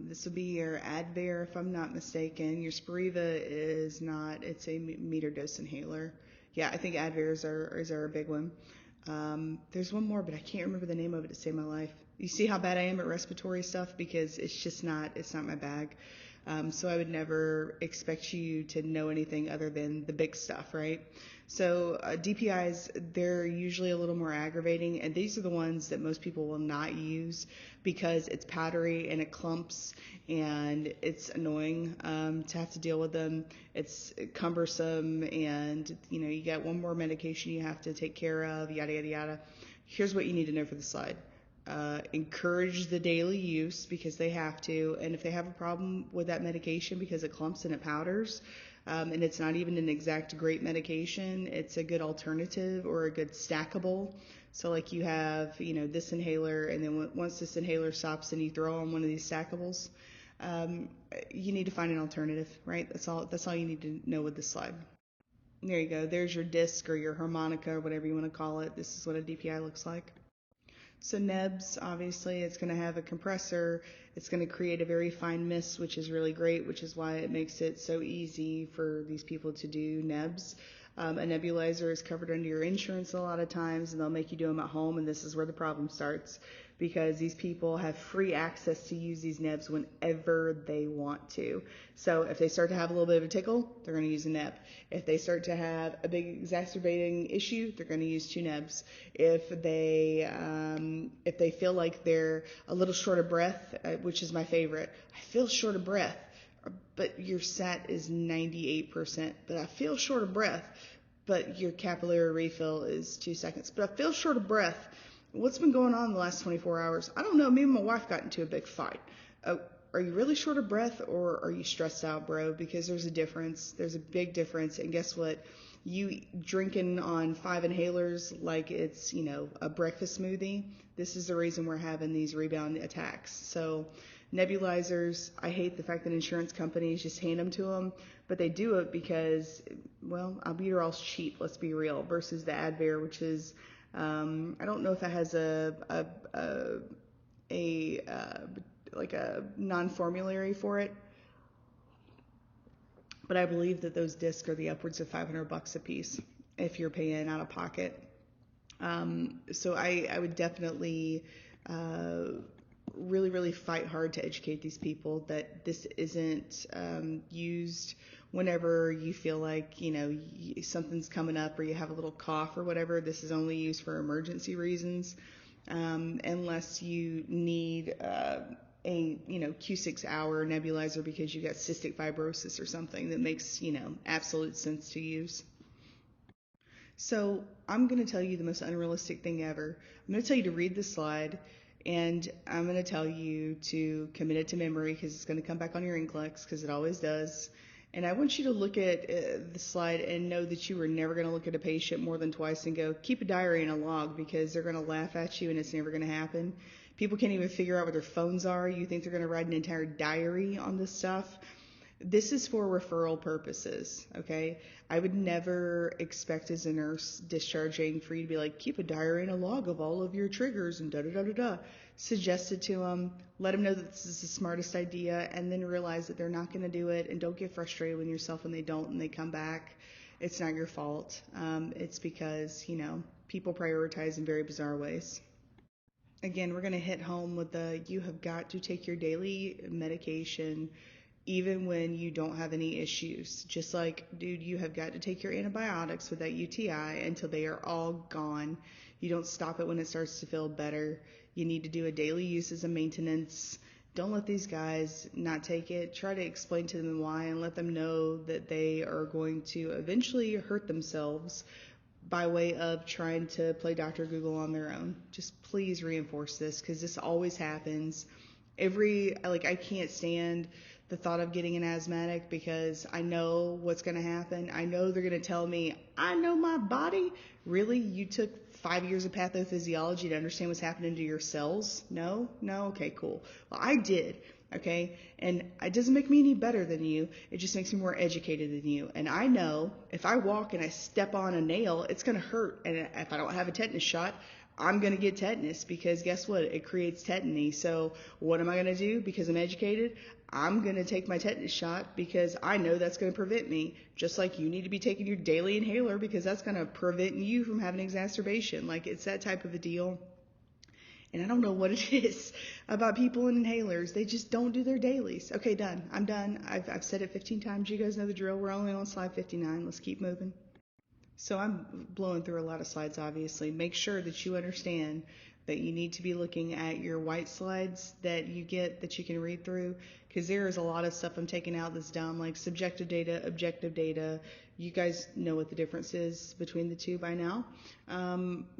this will be your Advair if I'm not mistaken. Your Spiriva is not. It's a meter dose inhaler. Yeah, I think Advairs are a big one. There's one more, but I can't remember the name of it to save my life. You see how bad I am at respiratory stuff because it's not my bag. So I would never expect you to know anything other than the big stuff, right? So DPIs, they're usually a little more aggravating, and these are the ones that most people will not use because it's powdery and it clumps and it's annoying to have to deal with them. It's cumbersome, and you got one more medication you have to take care of, yada yada yada. Here's what you need to know for the slide. Encourage the daily use because they have to, and if they have a problem with that medication because it clumps and it powders, and it's not even an exact great medication, it's a good alternative or a good stackable. So like you have, this inhaler, and then once this inhaler stops and you throw on one of these stackables, you need to find an alternative, right? That's all you need to know with this slide. There you go. There's your disc or your harmonica or whatever you want to call it. This is what a DPI looks like. So NEBS, obviously, it's going to have a compressor. It's going to create a very fine mist, which is really great, which is why it makes it so easy for these people to do NEBS. A nebulizer is covered under your insurance a lot of times, and they'll make you do them at home, and this is where the problem starts because these people have free access to use these NEBs whenever they want to. So if they start to have a little bit of a tickle, they're going to use a NEB. If they start to have a big exacerbating issue, they're going to use 2 NEBs. If they feel like they're a little short of breath, which is my favorite, I feel short of breath, but your SAT is 98%, but I feel short of breath, but your capillary refill is 2 seconds, but I feel short of breath. What's been going on the last 24 hours? I don't know. Me and my wife got into a big fight. Are you really short of breath, or are you stressed out, bro? Because there's a difference. There's a big difference. And guess what? You drinking on 5 inhalers like it's, a breakfast smoothie. This is the reason we're having these rebound attacks. So nebulizers, I hate the fact that insurance companies just hand them to them, but they do it because, well, albuterol's cheap, let's be real, versus the Advair, which is, I don't know if it has like a non-formulary for it, but I believe that those discs are the upwards of $500 a piece if you're paying out of pocket. So I would definitely really, really fight hard to educate these people that this isn't used whenever you feel like, something's coming up or you have a little cough or whatever. This is only used for emergency reasons, unless you need a Q6-hour nebulizer because you got cystic fibrosis or something that makes absolute sense to use. So I'm going to tell you the most unrealistic thing ever. I'm going to tell you to read the slide, and I'm going to tell you to commit it to memory because it's going to come back on your NCLEX because it always does. And I want you to look at the slide and know that you are never going to look at a patient more than twice and go, keep a diary and a log, because they're going to laugh at you and it's never going to happen. People can't even figure out what their phones are. You think they're going to write an entire diary on this stuff? This is for referral purposes, okay? I would never expect as a nurse discharging for you to be like, keep a diary and a log of all of your triggers and da-da-da-da-da. Suggest it to them, let them know that this is the smartest idea, and then realize that they're not going to do it, and don't get frustrated with yourself when they don't and they come back. It's not your fault. It's because, people prioritize in very bizarre ways. Again, we're going to hit home with you have got to take your daily medication even when you don't have any issues. Just like, dude, you have got to take your antibiotics with that UTI until they are all gone. You don't stop it when it starts to feel better. You need to do a daily use as a maintenance. Don't let these guys not take it. Try to explain to them why and let them know that they are going to eventually hurt themselves by way of trying to play Dr. Google on their own. Just please reinforce this, because this always happens. I can't stand the thought of getting an asthmatic because I know what's going to happen. I know they're going to tell me, I know my body. Really? You took 5 years of pathophysiology to understand what's happening to your cells? No? Okay, cool. Well, I did. Okay, and it doesn't make me any better than you. It just makes me more educated than you. And I know if I walk and I step on a nail, it's going to hurt. And if I don't have a tetanus shot, I'm going to get tetanus, because guess what? It creates tetany. So what am I going to do? Because I'm educated, I'm going to take my tetanus shot because I know that's going to prevent me. Just like you need to be taking your daily inhaler because that's going to prevent you from having exacerbation. Like, it's that type of a deal. And I don't know what it is about people in inhalers. They just don't do their dailies. Okay, done. I'm done. I've said it 15 times. You guys know the drill. We're only on slide 59. Let's keep moving. So I'm blowing through a lot of slides, obviously. Make sure that you understand that you need to be looking at your white slides that you get that you can read through, because there is a lot of stuff I'm taking out that's dumb, like subjective data, objective data. You guys know what the difference is between the two by now.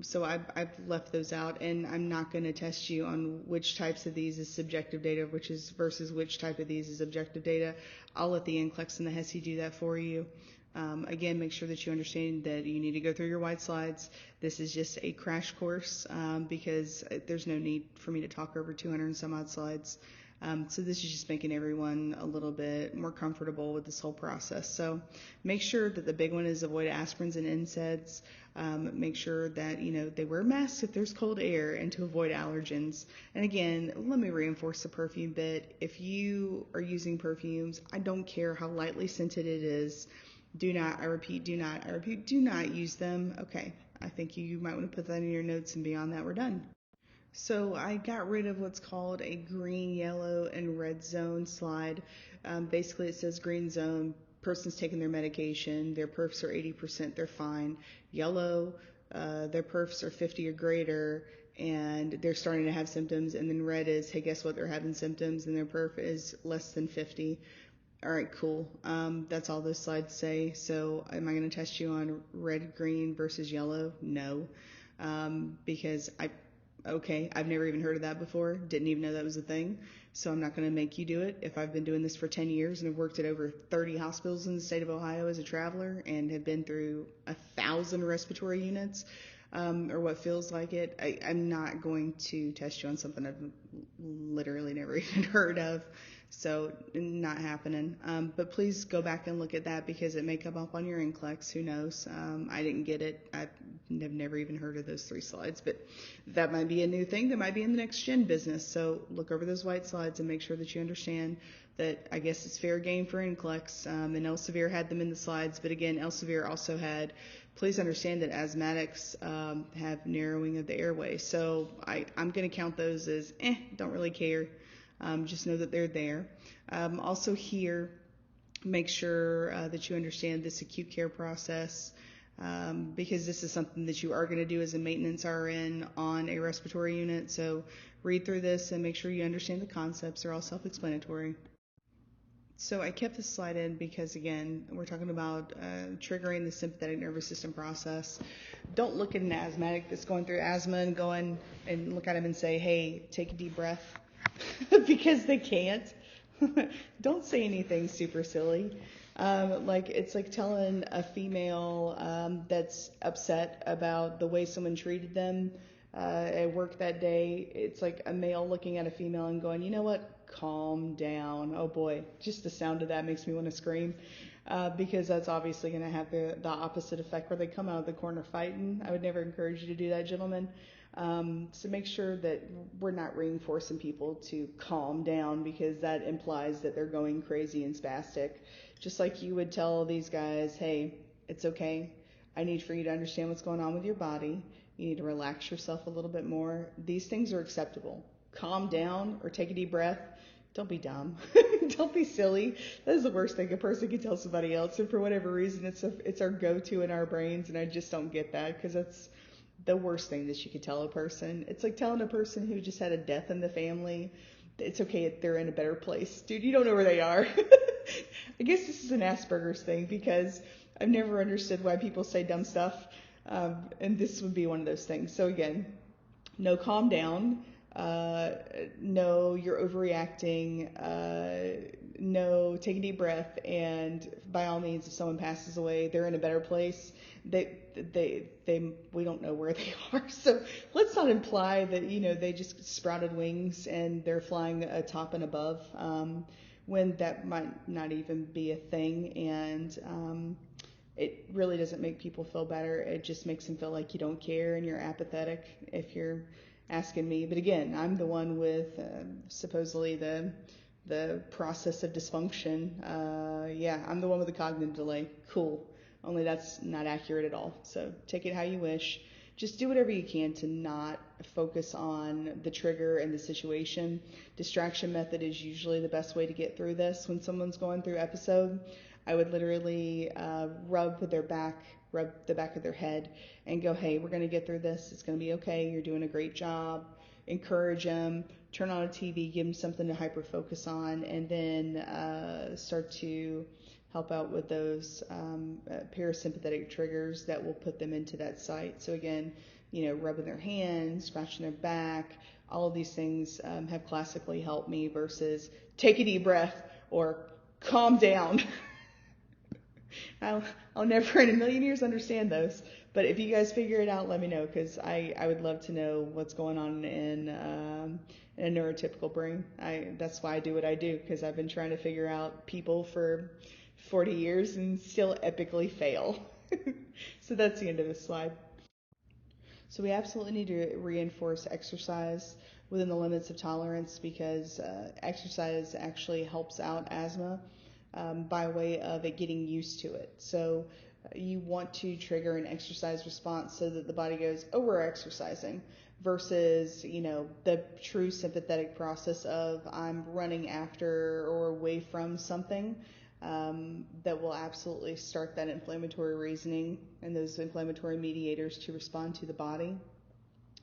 So I've left those out, and I'm not going to test you on which types of these is subjective data, versus which type of these is objective data. I'll let the NCLEX and the HESI do that for you. Again, make sure that you understand that you need to go through your white slides. This is just a crash course because there's no need for me to talk over 200 and some odd slides. So this is just making everyone a little bit more comfortable with this whole process. So make sure that the big one is avoid aspirins and NSAIDs. Make sure that they wear masks if there's cold air, and to avoid allergens. And again, let me reinforce the perfume bit. If you are using perfumes, I don't care how lightly scented it is. Do not use them. Okay, I think you might want to put that in your notes, and beyond that, we're done. So I got rid of what's called a green, yellow, and red zone slide. Basically, it says green zone, person's taking their medication, their perfs are 80%, they're fine. Yellow, their perfs are 50 or greater, and they're starting to have symptoms. And then red is, hey, guess what? They're having symptoms, and their perf is less than 50. All right, cool. That's all those slides say. So am I going to test you on red, green versus yellow? No, because I've never even heard of that before. Didn't even know that was a thing. So I'm not going to make you do it. If I've been doing this for 10 years and have worked at over 30 hospitals in the state of Ohio as a traveler and have been through 1,000 respiratory units, or what feels like it, I'm not going to test you on something I've literally never even heard of. So not happening. But please go back and look at that, because it may come up on your NCLEX. Who knows? I didn't get it. I've never even heard of those 3 slides, but that might be a new thing that might be in the next gen business. So look over those white slides and make sure that you understand that I guess it's fair game for NCLEX. And Elsevier had them in the slides, but again, Elsevier also had, please understand that asthmatics have narrowing of the airway. So I'm going to count those as don't really care. Just know that they're there. Also here, make sure that you understand this acute care process, because this is something that you are going to do as a maintenance RN on a respiratory unit. So read through this and make sure you understand the concepts. They're all self-explanatory. So I kept this slide in because, again, we're talking about triggering the sympathetic nervous system process. Don't look at an asthmatic that's going through asthma and going and look at him and say, hey, take a deep breath, because they can't. Don't say anything super silly. It's like telling a female that's upset about the way someone treated them at work that day. It's like a male looking at a female and going, you know what? Calm down. Oh boy, just the sound of that makes me want to scream, because that's obviously going to have the opposite effect where they come out of the corner fighting. I would never encourage you to do that, gentlemen. So make sure that we're not reinforcing people to calm down, because that implies that they're going crazy and spastic. Just like you would tell these guys, hey, it's okay. I need for you to understand what's going on with your body. You need to relax yourself a little bit more. These things are acceptable. Calm down or take a deep breath. Don't be dumb. Don't be silly. That is the worst thing a person can tell somebody else. And for whatever reason, it's our go-to in our brains. And I just don't get that, because that's the worst thing that you could tell a person. It's like telling a person who just had a death in the family, it's okay if they're in a better place. Dude, you don't know where they are. I guess this is an Asperger's thing, because I've never understood why people say dumb stuff. And this would be one of those things. So again, no calm down. No, you're overreacting. No, take a deep breath. And by all means, if someone passes away, they're in a better place. We don't know where they are. So let's not imply that, they just sprouted wings and they're flying atop and above, when that might not even be a thing. And, it really doesn't make people feel better. It just makes them feel like you don't care and you're apathetic, if you're asking me. But again, I'm the one with supposedly the process of dysfunction. I'm the one with the cognitive delay. Cool. Only that's not accurate at all. So take it how you wish. Just do whatever you can to not focus on the trigger and the situation. Distraction method is usually the best way to get through this. When someone's going through episode, I would literally rub the back of their head and go, hey, we're going to get through this. It's going to be okay. You're doing a great job. Encourage them. Turn on a TV. Give them something to hyper-focus on. And then start to help out with those parasympathetic triggers that will put them into that site. So again, rubbing their hands, scratching their back, all of these things have classically helped me versus take a deep breath or calm down. I'll never in a million years understand those. But if you guys figure it out, let me know, because I would love to know what's going on in a neurotypical brain. That's why I do what I do, because I've been trying to figure out people for 40 years and still epically fail. So that's the end of this slide. So we absolutely need to reinforce exercise within the limits of tolerance, because exercise actually helps out asthma. By way of it getting used to it. So you want to trigger an exercise response so that the body goes, oh, we're exercising, versus, the true sympathetic process of I'm running after or away from something, that will absolutely start that inflammatory reasoning and those inflammatory mediators to respond to the body.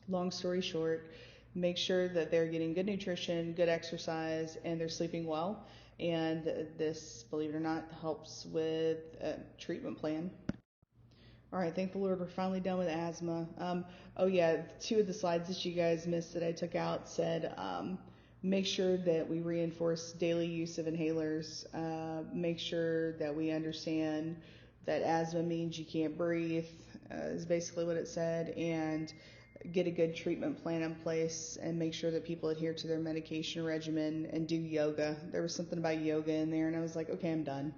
Long story short, make sure that they're getting good nutrition, good exercise, and they're sleeping well. And this, believe it or not, helps with a treatment plan. All right, thank the Lord, we're finally done with asthma. Two of the slides that you guys missed that I took out said make sure that we reinforce daily use of inhalers. Make sure that we understand that asthma means you can't breathe, is basically what it said, and get a good treatment plan in place and make sure that people adhere to their medication regimen and do yoga. There was something about yoga in there, and I was like, okay, I'm done.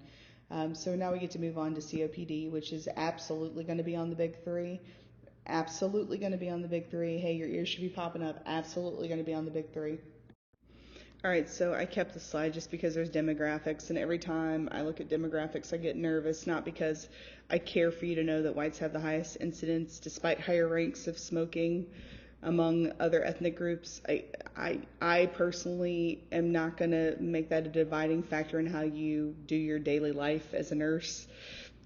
So now we get to move on to COPD, which is absolutely going to be on the big three. Absolutely going to be on the big three. Hey, your ears should be popping up. Absolutely going to be on the big three. All right, so I kept the slide just because there's demographics, and every time I look at demographics, I get nervous, not because I care for you to know that whites have the highest incidence despite higher ranks of smoking among other ethnic groups. I personally am not going to make that a dividing factor in how you do your daily life as a nurse,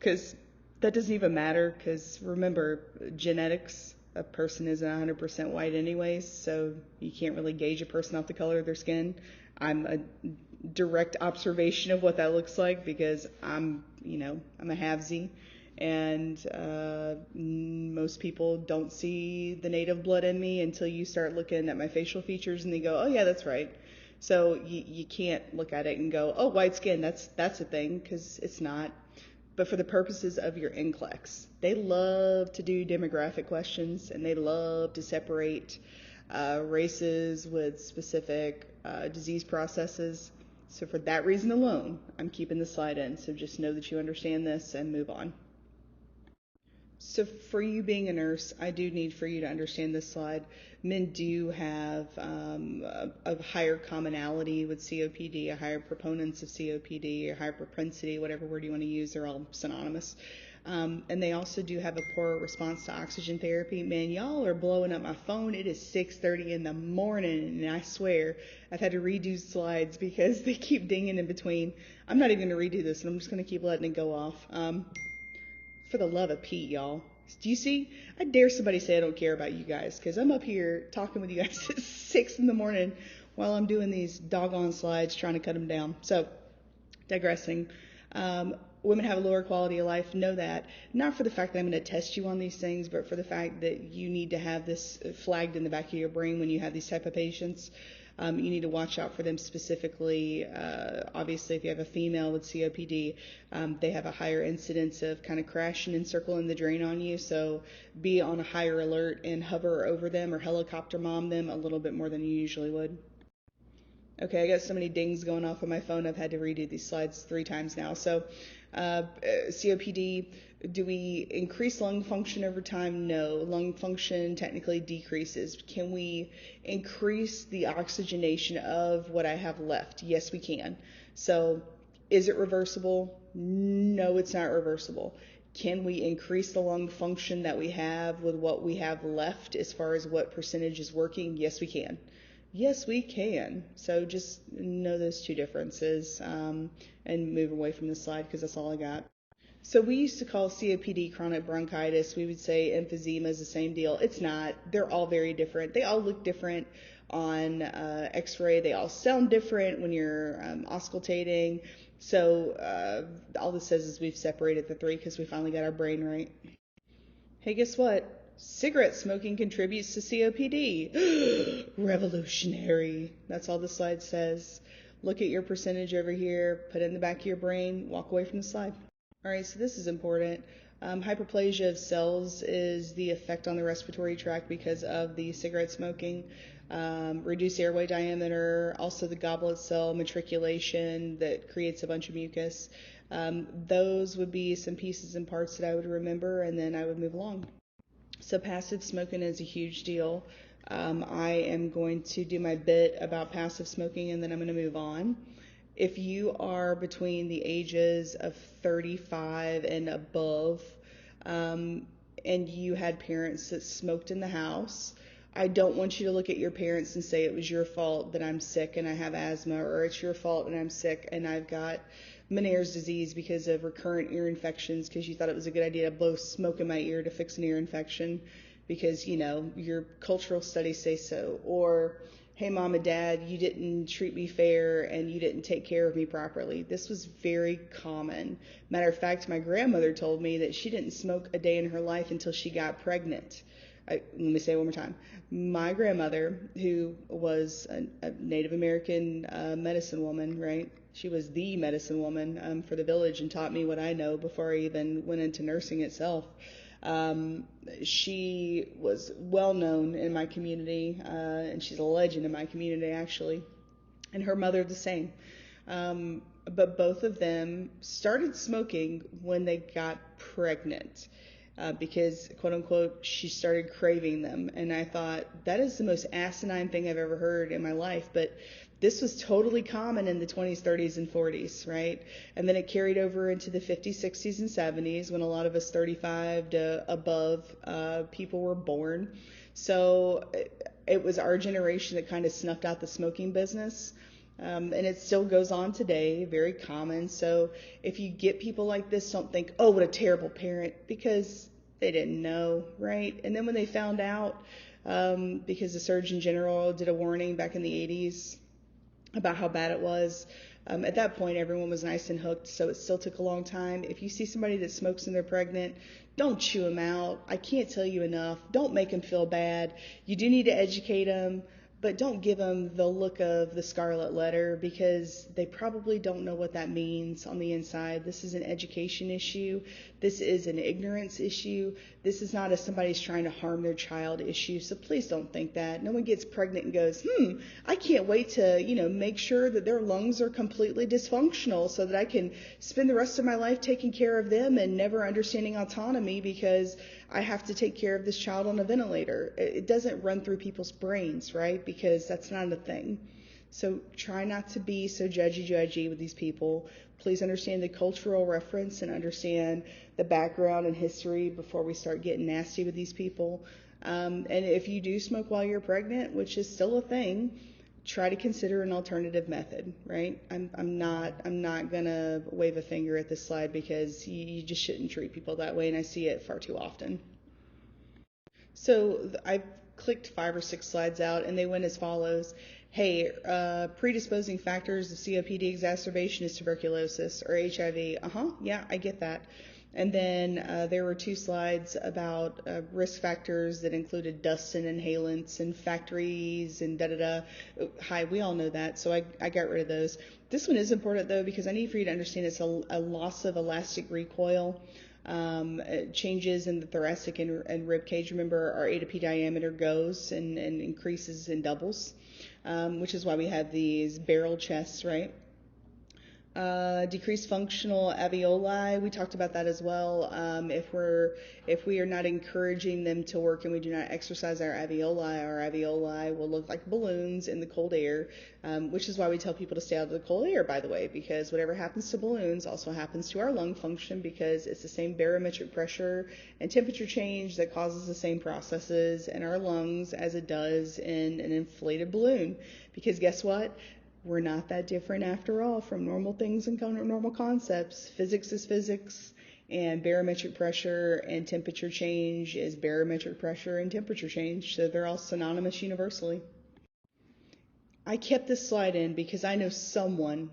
because that doesn't even matter, because remember, genetics a person isn't 100% white anyways, so you can't really gauge a person off the color of their skin. I'm a direct observation of what that looks like because I'm a halvesy, and most people don't see the native blood in me until you start looking at my facial features and they go, oh yeah, that's right. So you can't look at it and go, oh, white skin, that's a thing, because it's not. But for the purposes of your NCLEX, they love to do demographic questions, and they love to separate races with specific disease processes. So for that reason alone, I'm keeping the slide in. So just know that you understand this and move on. So for you being a nurse, I do need for you to understand this slide. Men do have a higher commonality with COPD, a higher proponents of COPD, a higher propensity, whatever word you want to use, they're all synonymous. And they also do have a poor response to oxygen therapy. Man, y'all are blowing up my phone. It is 6:30 in the morning, and I swear I've had to redo slides because they keep dinging in between. I'm not even going to redo this, and I'm just going to keep letting it go off. For the love of Pete, y'all. Do you see? I dare somebody say I don't care about you guys, because I'm up here talking with you guys at 6 in the morning while I'm doing these doggone slides trying to cut them down. So, digressing. Women have a lower quality of life, know that. Not for the fact that I'm going to test you on these things, but for the fact that you need to have this flagged in the back of your brain when you have these type of patients. You need to watch out for them specifically. Obviously, if you have a female with COPD, they have a higher incidence of kind of crashing and circling the drain on you. So be on a higher alert and hover over them or helicopter mom them a little bit more than you usually would. Okay, I got so many dings going off on my phone, I've had to redo these slides 3 times now. So COPD, do we increase lung function over time? No. Lung function technically decreases. Can we increase the oxygenation of what I have left? Yes, we can. So is it reversible? No, it's not reversible. Can we increase the lung function that we have with what we have left as far as what percentage is working? Yes, we can. Yes, we can. So just know those 2 differences and move away from the slide because that's all I got. So we used to call COPD chronic bronchitis. We would say emphysema is the same deal. It's not. They're all very different. They all look different on x-ray. They all sound different when you're auscultating. So all this says is we've separated the 3 because we finally got our brain right. Hey, guess what? Cigarette smoking contributes to COPD. Revolutionary. That's all the slide says. Look at your percentage over here, put it in the back of your brain, walk away from the slide. All right, so this is important. Hyperplasia of cells is the effect on the respiratory tract because of the cigarette smoking. Reduced airway diameter, also the goblet cell matriculation that creates a bunch of mucus. Those would be some pieces and parts that I would remember, and then I would move along. So passive smoking is a huge deal. I am going to do my bit about passive smoking, and then I'm going to move on. If you are between the ages of 35 and above, and you had parents that smoked in the house, I don't want you to look at your parents and say it was your fault that I'm sick and I have asthma, or it's your fault and I'm sick and I've got Meniere's disease because of recurrent ear infections because you thought it was a good idea to blow smoke in my ear to fix an ear infection because, your cultural studies say so. Or, hey, mom and dad, you didn't treat me fair and you didn't take care of me properly. This was very common. Matter of fact, my grandmother told me that she didn't smoke a day in her life until she got pregnant. Let me say it one more time. My grandmother, who was a Native American medicine woman, right? She was the medicine woman for the village and taught me what I know before I even went into nursing itself. She was well known in my community, and she's a legend in my community, actually. And her mother the same. But both of them started smoking when they got pregnant. Because, quote unquote, she started craving them. And I thought, that is the most asinine thing I've ever heard in my life. But this was totally common in the 20s, 30s, and 40s, right? And then it carried over into the 50s, 60s, and 70s when a lot of us 35 to above people were born. So it was our generation that kind of snuffed out the smoking business. And it still goes on today, very common. So if you get people like this, don't think, oh, what a terrible parent, because They didn't know, right? And then when they found out, because the Surgeon General did a warning back in the 80s about how bad it was, at that point everyone was nice and hooked, so it still took a long time. If you see somebody that smokes and they're pregnant, don't chew them out. I can't tell you enough. Don't make them feel bad. You do need to educate them, but don't give them the look of the scarlet letter, because they probably don't know what that means on the inside. This is an education issue. This is an ignorance issue. This is not a somebody's trying to harm their child issue. So please don't think that. No one gets pregnant and goes, I can't wait to, make sure that their lungs are completely dysfunctional so that I can spend the rest of my life taking care of them and never understanding autonomy because I have to take care of this child on a ventilator. It doesn't run through people's brains, right? Because that's not a thing. So try not to be so judgy with these people. Please understand the cultural reference and understand the background and history before we start getting nasty with these people. And if you do smoke while you're pregnant, which is still a thing, try to consider an alternative method, right? I'm not gonna wave a finger at this slide, because you just shouldn't treat people that way, and I see it far too often. So I've clicked 5 or 6 slides out, and they went as follows. Hey, predisposing factors of COPD exacerbation is tuberculosis or HIV. Yeah, I get that. And then there were 2 slides about risk factors that included dust and inhalants and factories and da-da-da. Hi, we all know that, so I got rid of those. This one is important, though, because I need for you to understand it's a loss of elastic recoil. Changes in the thoracic and rib cage. Remember, our A to P diameter goes and increases and doubles, which is why we have these barrel chests, right? Decreased functional alveoli, we talked about that as well. If we are not encouraging them to work and we do not exercise our alveoli will look like balloons in the cold air, which is why we tell people to stay out of the cold air, by the way, because whatever happens to balloons also happens to our lung function, because it's the same barometric pressure and temperature change that causes the same processes in our lungs as it does in an inflated balloon. Because guess what? We're not that different after all from normal things and normal concepts. Physics is physics, and barometric pressure and temperature change is barometric pressure and temperature change, so they're all synonymous universally. I kept this slide in because I know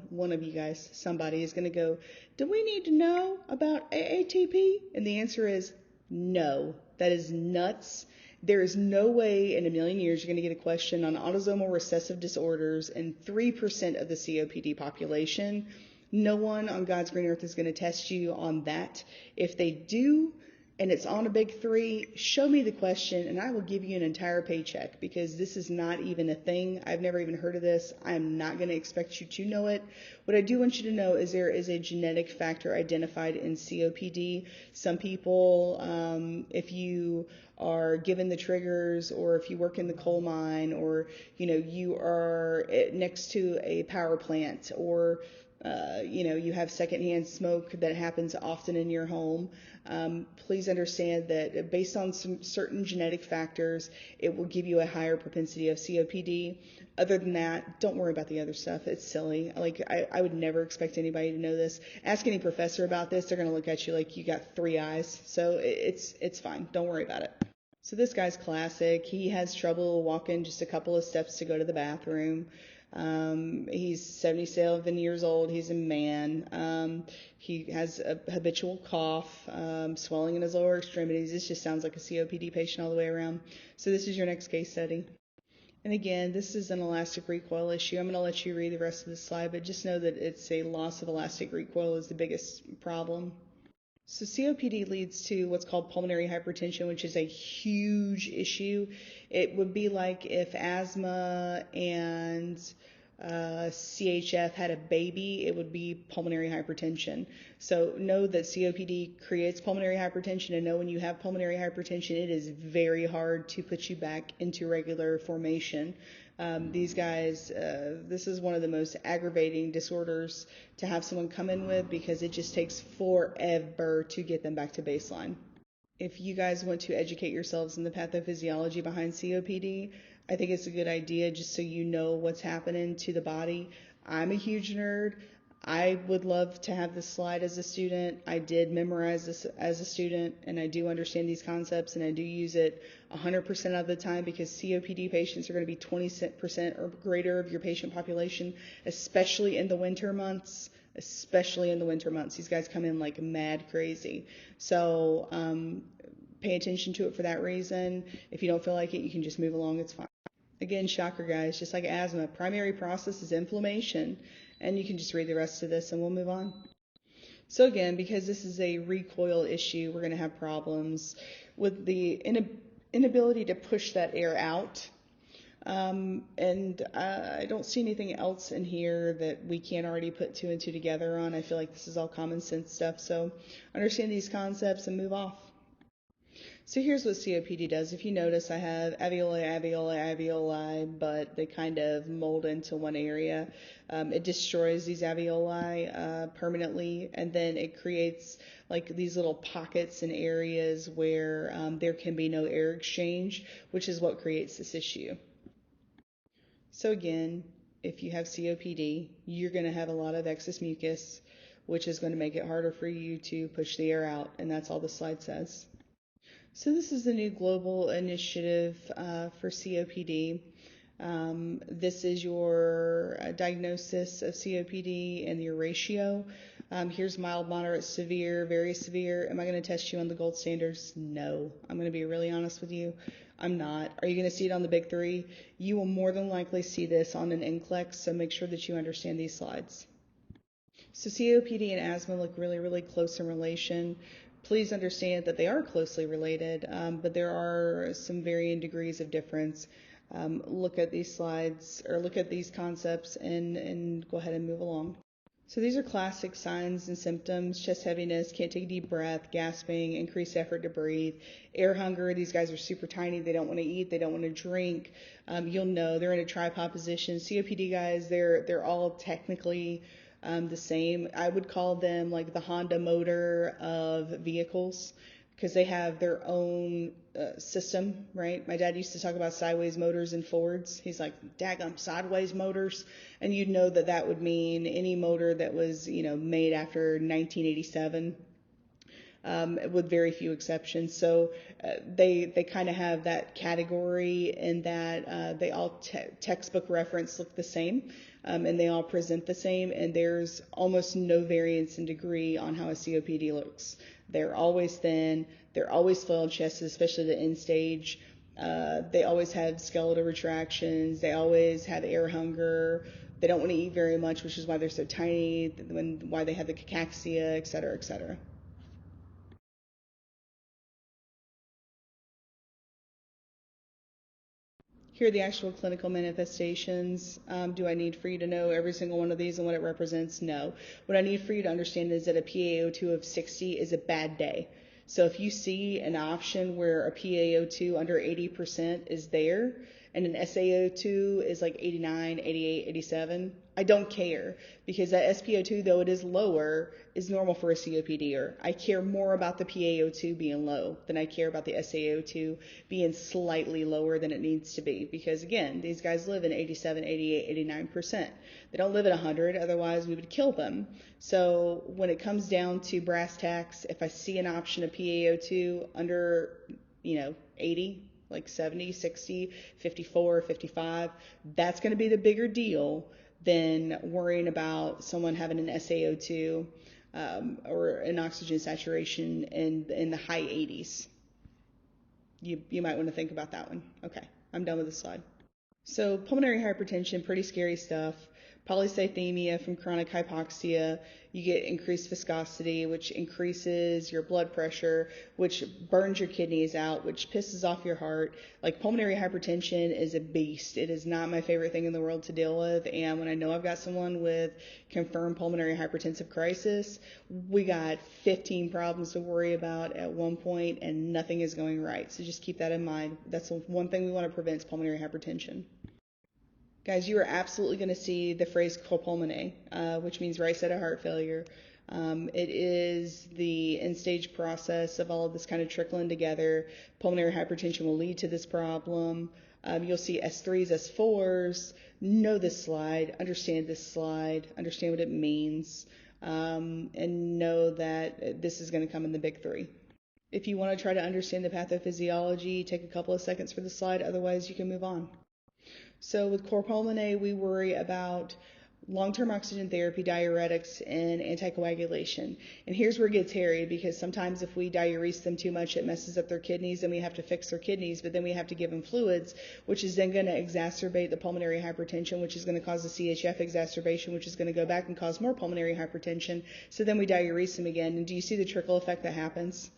one of you guys, somebody is going to go, do we need to know about AATP? And the answer is no. That is nuts. There is no way in a million years you're going to get a question on autosomal recessive disorders in 3% of the COPD population. No one on God's green earth is going to test you on that. If they do, and it's on a big 3, show me the question and I will give you an entire paycheck, because this is not even a thing. I've never even heard of this. I'm not going to expect you to know it. What I do want you to know is there is a genetic factor identified in COPD. Some people, if you are given the triggers, or if you work in the coal mine, or you are next to a power plant, or you have secondhand smoke that happens often in your home, please understand that based on some certain genetic factors, it will give you a higher propensity of COPD. Other than that, don't worry about the other stuff. It's silly. I would never expect anybody to know this. Ask any professor about this. They're going to look at you like you got 3 eyes. So it's fine. Don't worry about it. So this guy's classic. He has trouble walking just a couple of steps to go to the bathroom. He's 77 years old. He's a man. He has a habitual cough, swelling in his lower extremities. This just sounds like a COPD patient all the way around. So this is your next case study. And again, this is an elastic recoil issue. I'm going to let you read the rest of the slide, but just know that it's a loss of elastic recoil is the biggest problem. So COPD leads to what's called pulmonary hypertension, which is a huge issue. It would be like if asthma and CHF had a baby, it would be pulmonary hypertension. So know that COPD creates pulmonary hypertension, and know when you have pulmonary hypertension, it is very hard to put you back into regular formation. These guys, this is one of the most aggravating disorders to have someone come in with, because it just takes forever to get them back to baseline. If you guys want to educate yourselves in the pathophysiology behind COPD, I think it's a good idea just so you know what's happening to the body. I'm a huge nerd. I would love to have this slide as a student. I did memorize this as a student, and I do understand these concepts, and I do use it 100% of the time, because COPD patients are going to be 20% or greater of your patient population, especially in the winter months. Especially in the winter months. These guys come in like mad crazy. So pay attention to it for that reason. If you don't feel like it, you can just move along. It's fine. Again, shocker, guys, just like asthma, primary process is inflammation. And you can just read the rest of this and we'll move on. So again, because this is a recoil issue, we're going to have problems with the inability to push that air out. I don't see anything else in here that we can't already put 2 and 2 together on. I feel like this is all common sense stuff. So understand these concepts and move off. So here's what COPD does. If you notice, I have alveoli, alveoli, alveoli, but they kind of mold into one area. It destroys these alveoli permanently, and then it creates like these little pockets and areas where there can be no air exchange, which is what creates this issue. So again, if you have COPD, you're going to have a lot of excess mucus, which is going to make it harder for you to push the air out, and that's all the slide says. So this is the new global initiative for COPD. This is your diagnosis of COPD and your ratio. Here's mild, moderate, severe, very severe. Am I going to test you on the gold standards? No. I'm going to be really honest with you. I'm not. Are you going to see it on the big 3? You will more than likely see this on an NCLEX, so make sure that you understand these slides. So COPD and asthma look really, really close in relation. Please understand that they are closely related, but there are some varying degrees of difference. Look at these slides, or look at these concepts, and go ahead and move along. So these are classic signs and symptoms: chest heaviness, can't take a deep breath, gasping, increased effort to breathe, air hunger. These guys are super tiny. They don't want to eat. They don't want to drink. You'll know they're in a tripod position. COPD guys, they're all technically the same. I would call them like the Honda motor of vehicles, because they have their own system, right? My dad used to talk about sideways motors in Fords. He's like, daggum, sideways motors. And you'd know that that would mean any motor that was, made after 1987, with very few exceptions. So they kind of have that category in that they all textbook reference look the same, and they all present the same, and there's almost no variance in degree on how a COPD looks. They're always thin, they're always flail chested, especially the end stage. They always have skeletal retractions, they always have air hunger, they don't want to eat very much, which is why they're so tiny, why they have the cachexia, et cetera, et cetera. Here are the actual clinical manifestations. Do I need for you to know every single one of these and what it represents? No. What I need for you to understand is that a PaO2 of 60 is a bad day. So if you see an option where a PaO2 under 80% is there, and an SaO2 is like 89, 88, 87, I don't care, because that SpO2, though it is lower, is normal for a COPDer. I care more about the PaO2 being low than I care about the SaO2 being slightly lower than it needs to be, because again, these guys live in 87, 88, 89%. They don't live at 100, otherwise we would kill them. So when it comes down to brass tacks, if I see an option of PaO2 under, 80, like 70, 60, 54, 55, that's going to be the bigger deal than worrying about someone having an SaO2 or an oxygen saturation in the high 80s. You might want to think about that one. Okay, I'm done with this slide. So pulmonary hypertension, pretty scary stuff. Polycythemia from chronic hypoxia, you get increased viscosity, which increases your blood pressure, which burns your kidneys out, which pisses off your heart. Like, pulmonary hypertension is a beast. It is not my favorite thing in the world to deal with, and when I know I've got someone with confirmed pulmonary hypertensive crisis, we got 15 problems to worry about at one point, and nothing is going right. So just keep that in mind. That's the one thing we want to prevent, is pulmonary hypertension. Guys, you are absolutely going to see the phrase copulmonate, which means right side of heart failure. It is the end stage process of all of this kind of trickling together. Pulmonary hypertension will lead to this problem. You'll see S3s, S4s. Know this slide, understand what it means, and know that this is going to come in the big three. If you want to try to understand the pathophysiology, take a couple of seconds for the slide, otherwise you can move on. So with core pulmonary, we worry about long-term oxygen therapy, diuretics, and anticoagulation. And here's where it gets hairy, because sometimes if we diurese them too much, it messes up their kidneys, and we have to fix their kidneys, but then we have to give them fluids, which is then going to exacerbate the pulmonary hypertension, which is going to cause the CHF exacerbation, which is going to go back and cause more pulmonary hypertension. So then we diurese them again. And do you see the trickle effect that happens?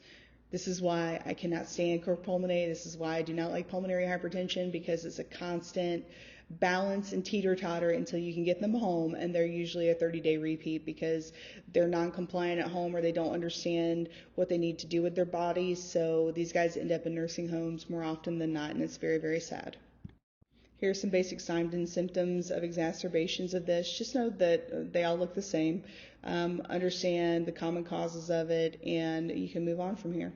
This is why I cannot stand core pulmonary. This is why I do not like pulmonary hypertension, because it's a constant balance and teeter-totter until you can get them home, and they're usually a 30-day repeat because they're non-compliant at home or they don't understand what they need to do with their bodies. So these guys end up in nursing homes more often than not, and it's very, very sad. Here are some basic signs and symptoms of exacerbations of this. Just know that they all look the same. Understand the common causes of it, and you can move on from here.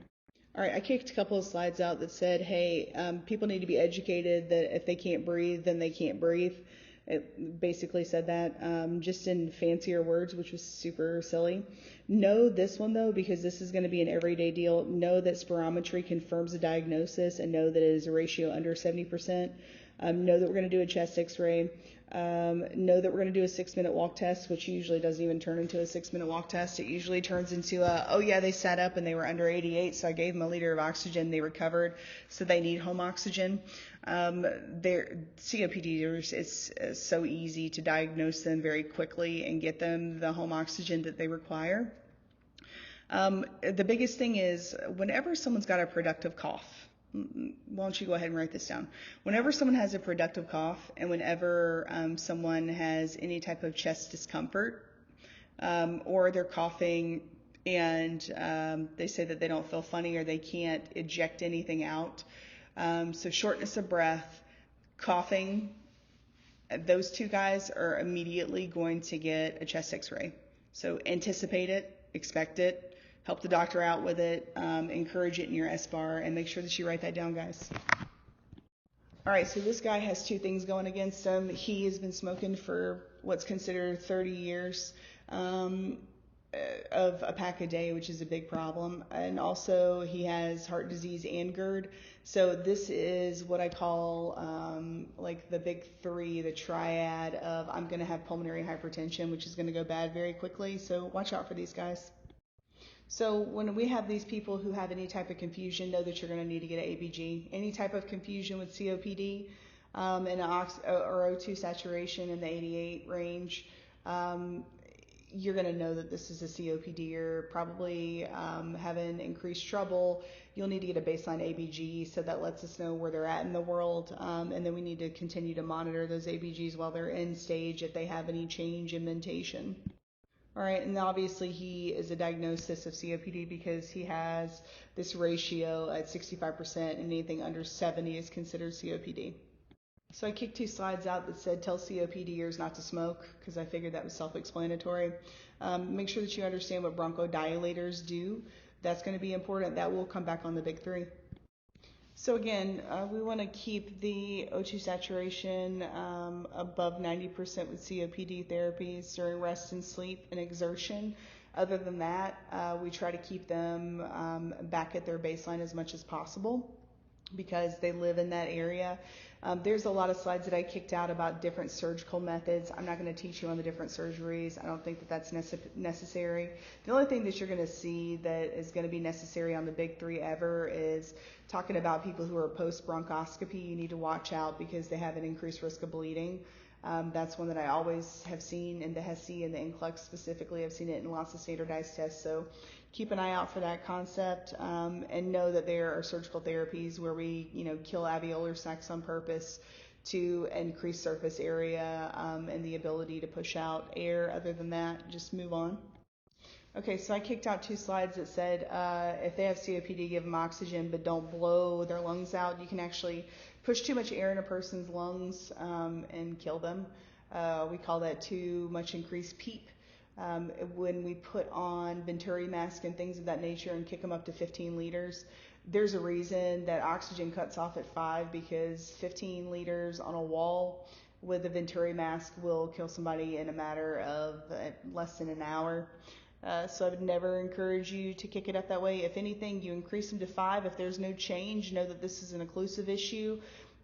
All right, I kicked a couple of slides out that said, hey, people need to be educated that if they can't breathe, then they can't breathe. It basically said that, just in fancier words, which was super silly. Know this one, though, because this is going to be an everyday deal. Know that spirometry confirms the diagnosis, and know that it is a ratio under 70%. Know that we're going to do a chest x-ray. Know that we're going to do a 6-minute walk test, which usually doesn't even turn into a 6-minute walk test. It usually turns into oh yeah, they sat up and they were under 88, so I gave them a liter of oxygen. They recovered, so they need home oxygen. Their COPDers, it's so easy to diagnose them very quickly and get them the home oxygen that they require. The biggest thing is whenever someone's got a productive cough, why don't you go ahead and write this down? Whenever someone has a productive cough, and whenever someone has any type of chest discomfort, or they're coughing and they say that they don't feel funny or they can't eject anything out, so shortness of breath, coughing, those two guys are immediately going to get a chest x-ray. So anticipate it, expect it. Help the doctor out with it, encourage it in your S-bar, and make sure that you write that down, guys. All right, so this guy has two things going against him. He has been smoking for what's considered 30 years of a pack a day, which is a big problem. And also he has heart disease and GERD. So this is what I call like the big three, the triad of I'm going to have pulmonary hypertension, which is going to go bad very quickly. So watch out for these guys. So when we have these people who have any type of confusion, know that you're going to need to get an ABG. Any type of confusion with COPD and or O2 saturation in the 88 range, you're going to know that this is a COPD. You're probably having increased trouble. You'll need to get a baseline ABG, so that lets us know where they're at in the world. And then we need to continue to monitor those ABGs while they're in stage if they have any change in mentation. All right, and obviously he is a diagnosis of COPD because he has this ratio at 65%, and anything under 70 is considered COPD. So I kicked two slides out that said tell COPDers not to smoke, because I figured that was self-explanatory. Make sure that you understand what bronchodilators do. That's going to be important. That will come back on the big three. So again, we want to keep the O2 saturation above 90% with COPD therapies during rest and sleep and exertion. Other than that, we try to keep them back at their baseline as much as possible because they live in that area. There's a lot of slides that I kicked out about different surgical methods. I'm not going to teach you on the different surgeries. I don't think that that's necessary. The only thing that you're going to see that is going to be necessary on the big three ever is talking about people who are post-bronchoscopy. You need to watch out because they have an increased risk of bleeding. That's one that I always have seen in the HESI and the NCLEX specifically. I've seen it in lots of standardized tests. So keep an eye out for that concept, and know that there are surgical therapies where we, kill alveolar sacs on purpose to increase surface area and the ability to push out air. Other than that, just move on. Okay, so I kicked out two slides that said if they have COPD, give them oxygen, but don't blow their lungs out. You can actually push too much air in a person's lungs and kill them. We call that too much increased PEEP. When we put on Venturi masks and things of that nature and kick them up to 15 liters, there's a reason that oxygen cuts off at 5, because 15 liters on a wall with a Venturi mask will kill somebody in a matter of less than an hour. So I would never encourage you to kick it up that way. If anything, you increase them to 5. If there's no change, know that this is an occlusive issue.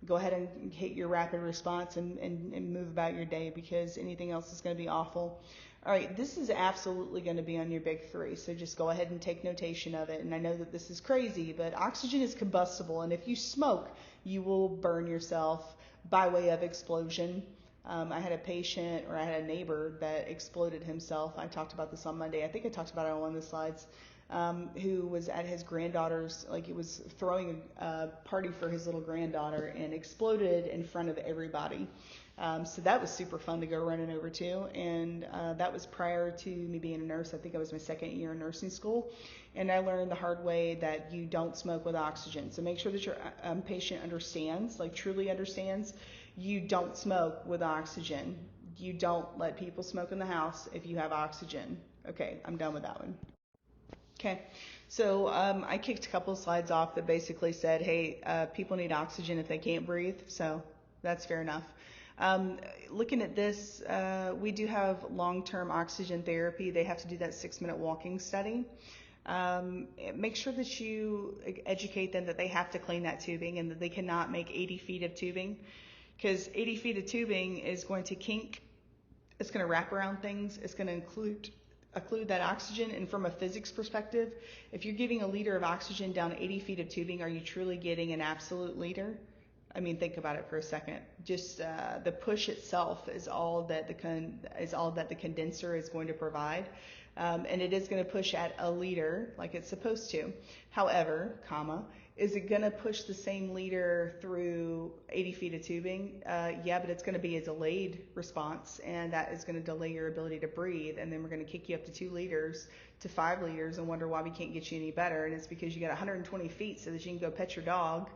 Go ahead and hit your rapid response and move about your day, because anything else is going to be awful. All right, this is absolutely going to be on your big 3, so just go ahead and take notation of it. And I know that this is crazy, but oxygen is combustible, and if you smoke, you will burn yourself by way of explosion. I had a patient, or I had a neighbor that exploded himself. I talked about this on Monday. I think I talked about it on one of the slides. Who was at his granddaughter's, like he was throwing a party for his little granddaughter and exploded in front of everybody. So that was super fun to go running over to. And that was prior to me being a nurse. I think I was my 2nd year in nursing school. And I learned the hard way that you don't smoke with oxygen. So make sure that your patient understands, like truly understands, you don't smoke with oxygen. You don't let people smoke in the house if you have oxygen. Okay, I'm done with that one. Okay, so I kicked a couple of slides off that basically said, hey, people need oxygen if they can't breathe, so that's fair enough. Looking at this, we do have long-term oxygen therapy. They have to do that 6-minute walking study. Make sure that you educate them that they have to clean that tubing and that they cannot make 80 feet of tubing, because 80 feet of tubing is going to kink, it's going to wrap around things, it's going to occlude that oxygen. And from a physics perspective, if you're giving a liter of oxygen down 80 feet of tubing, are you truly getting an absolute liter? I mean, think about it for a second. Just the push itself is all that the condenser is going to provide, and it is going to push at a liter like it's supposed to. However, is it going to push the same liter through 80 feet of tubing? Yeah, but it's going to be a delayed response, and that is going to delay your ability to breathe. And then we're going to kick you up to 2 liters to 5 liters and wonder why we can't get you any better. And it's because you got 120 feet so that you can go pet your dog,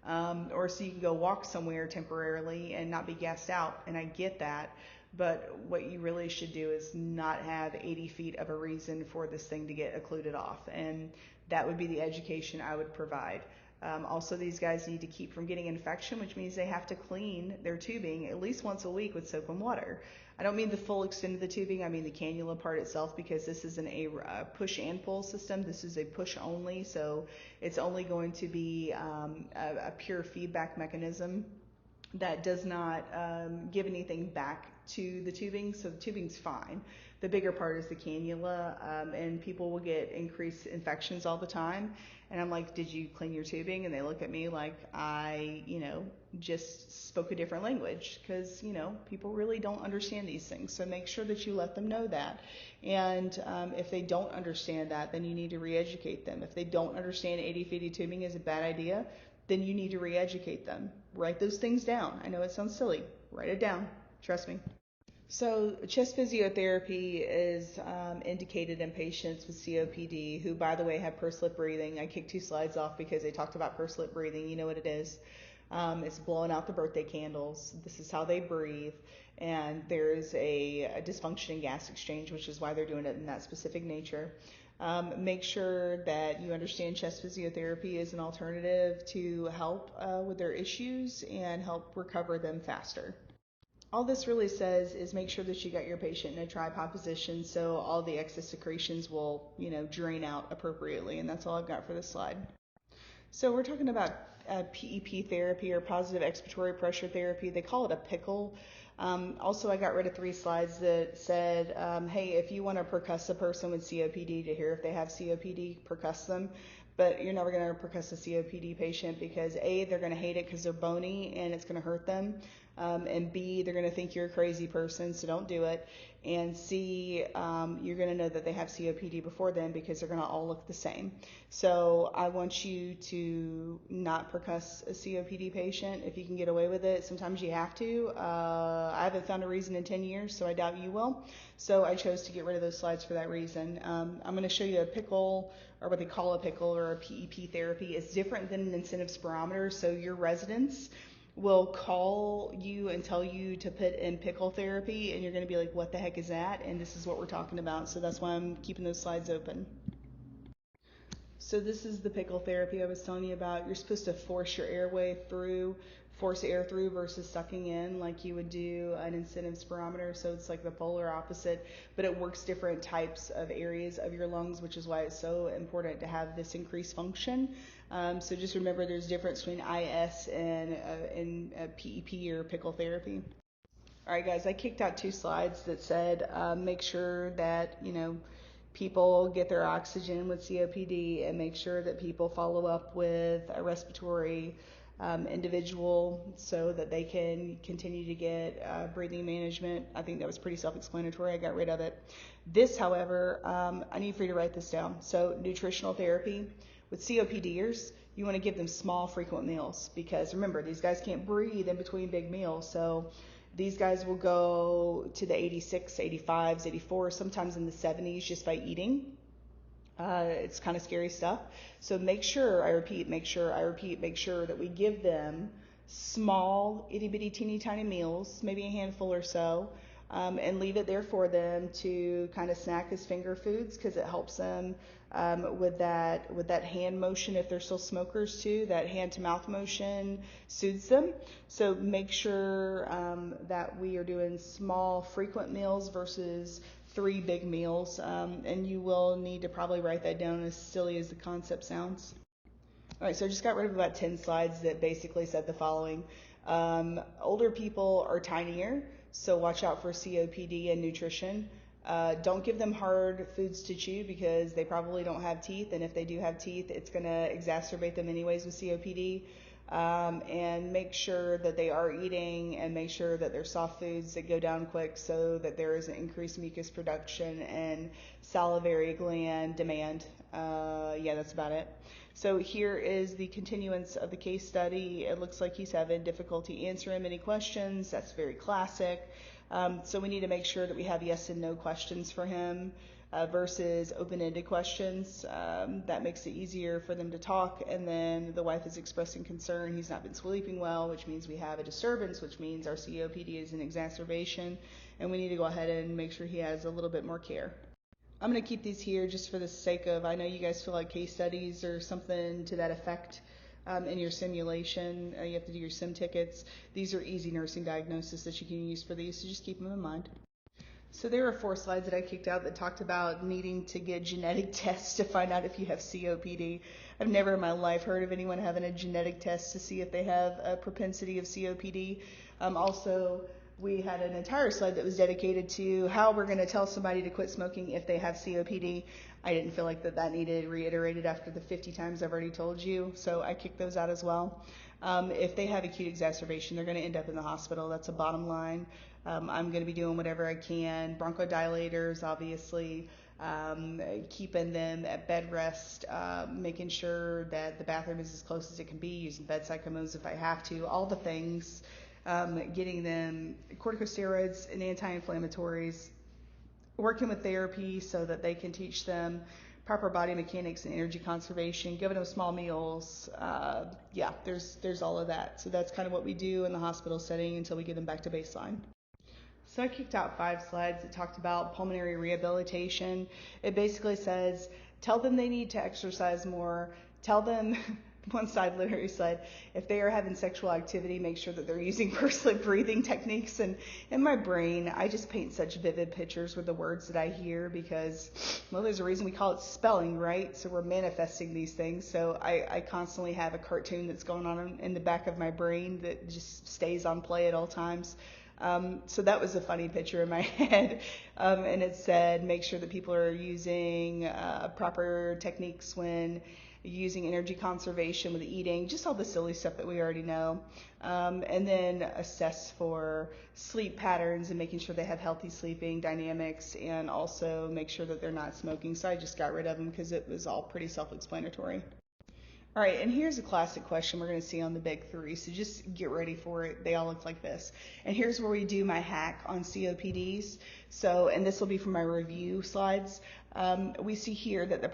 or so you can go walk somewhere temporarily and not be gassed out. And I get that. But what you really should do is not have 80 feet of a reason for this thing to get occluded off. And that would be the education I would provide. Also, these guys need to keep from getting infection, which means they have to clean their tubing at least once a week with soap and water. I don't mean the full extent of the tubing, I mean the cannula part itself, because this isn't a push and pull system. This is a push only, so it's only going to be a pure feedback mechanism that does not give anything back to the tubing, so the tubing's fine. The bigger part is the cannula, and people will get increased infections all the time. And I'm like, did you clean your tubing? And they look at me like I, just spoke a different language, because, people really don't understand these things. So make sure that you let them know that. And if they don't understand that, then you need to re-educate them. If they don't understand 80 feet of tubing is a bad idea, then you need to re-educate them. Write those things down. I know it sounds silly. Write it down. Trust me. So chest physiotherapy is indicated in patients with COPD who, by the way, have pursed lip breathing. I kicked 2 slides off because they talked about pursed lip breathing. You know what it is. It's blowing out the birthday candles. This is how they breathe. And there is a dysfunction in gas exchange, which is why they're doing it in that specific nature. Make sure that you understand chest physiotherapy is an alternative to help with their issues and help recover them faster. All this really says is make sure that you got your patient in a tripod position so all the excess secretions will, drain out appropriately. And that's all I've got for this slide. So we're talking about PEP therapy, or positive expiratory pressure therapy. They call it a pickle. Also, I got rid of 3 slides that said, hey, if you want to percuss a person with COPD to hear if they have COPD, percuss them. But you're never going to percuss a COPD patient because A, they're going to hate it because they're bony and it's going to hurt them. And B, they're going to think you're a crazy person, so don't do it. And C, you're going to know that they have COPD before then because they're going to all look the same. So I want you to not percuss a COPD patient if you can get away with it. Sometimes you have to. I haven't found a reason in 10 years, so I doubt you will. So I chose to get rid of those slides for that reason. I'm going to show you a pickle, or what they call a pickle, or a PEP therapy. It's different than an incentive spirometer, so your residents will call you and tell you to put in pickle therapy, and you're going to be like, what the heck is that? And this is what we're talking about. So that's why I'm keeping those slides open. So this is the pickle therapy I was telling you about. You're supposed to force your airway through, force air through versus sucking in like you would do an incentive spirometer. So it's like the polar opposite, but it works different types of areas of your lungs, which is why it's so important to have this increased function. So just remember there's a difference between IS and PEP or pickle therapy. All right, guys, I kicked out 2 slides that said make sure that, people get their oxygen with COPD and make sure that people follow up with a respiratory individual so that they can continue to get breathing management. I think that was pretty self-explanatory. I got rid of it. This, however, I need for you to write this down. So nutritional therapy with COPDers, you want to give them small, frequent meals because remember, these guys can't breathe in between big meals. So these guys will go to the 86, 85s, 84s, sometimes in the 70s just by eating. It's kind of scary stuff. So make sure, I repeat, make sure that we give them small, itty bitty, teeny tiny meals, maybe a handful or so, and leave it there for them to kind of snack as finger foods because it helps them with that hand motion if they're still smokers too. That hand to mouth motion soothes them. So make sure that we are doing small, frequent meals versus 3 big meals, and you will need to probably write that down as silly as the concept sounds. All right, so I just got rid of about 10 slides that basically said the following. Older people are tinier, so watch out for COPD and nutrition. Don't give them hard foods to chew because they probably don't have teeth, and if they do have teeth, it's going to exacerbate them anyways with COPD. And make sure that they are eating and make sure that they're soft foods that go down quick so that there is an increased mucus production and salivary gland demand. Yeah, that's about it. So here is the continuance of the case study. It looks like he's having difficulty answering many questions. That's very classic. So we need to make sure that we have yes and no questions for him versus open-ended questions. That makes it easier for them to talk. And then the wife is expressing concern. He's not been sleeping well, which means we have a disturbance, which means our COPD is an exacerbation. And we need to go ahead and make sure he has a little bit more care. I'm going to keep these here just for the sake of, I know you guys feel like case studies or something to that effect in your simulation. You have to do your sim tickets. These are easy nursing diagnoses that you can use for these, so just keep them in mind. So there are 4 slides that I kicked out that talked about needing to get genetic tests to find out if you have COPD. I've never in my life heard of anyone having a genetic test to see if they have a propensity of COPD. Also, we had an entire slide that was dedicated to how we're going to tell somebody to quit smoking if they have COPD. I didn't feel like that needed reiterated after the 50 times I've already told you, so I kicked those out as well. If they have acute exacerbation, they're going to end up in the hospital. That's a bottom line. I'm going to be doing whatever I can. Bronchodilators, obviously, keeping them at bed rest, making sure that the bathroom is as close as it can be, using bedside commodes if I have to, all the things. Getting them corticosteroids and anti-inflammatories, working with therapy so that they can teach them proper body mechanics and energy conservation, giving them small meals. Yeah, there's all of that. So that's kind of what we do in the hospital setting until we get them back to baseline. So I kicked out 5 slides that talked about pulmonary rehabilitation. It basically says, tell them they need to exercise more, tell them, one side literally said, if they are having sexual activity, make sure that they're using pursed-lip breathing techniques. And in my brain, I just paint such vivid pictures with the words that I hear because, well, there's a reason we call it spelling, right? So we're manifesting these things. So I constantly have a cartoon that's going on in the back of my brain that just stays on play at all times. So that was a funny picture in my head. And it said, make sure that people are using proper techniques when using energy conservation with eating, just all the silly stuff that we already know. And then assess for sleep patterns and making sure they have healthy sleeping dynamics and also make sure that they're not smoking. So I just got rid of them because it was all pretty self-explanatory. All right, and here's a classic question we're going to see on the big 3, so just get ready for it. They all look like this. And here's where we do my hack on COPDs. So, and this will be from my review slides. We see here that the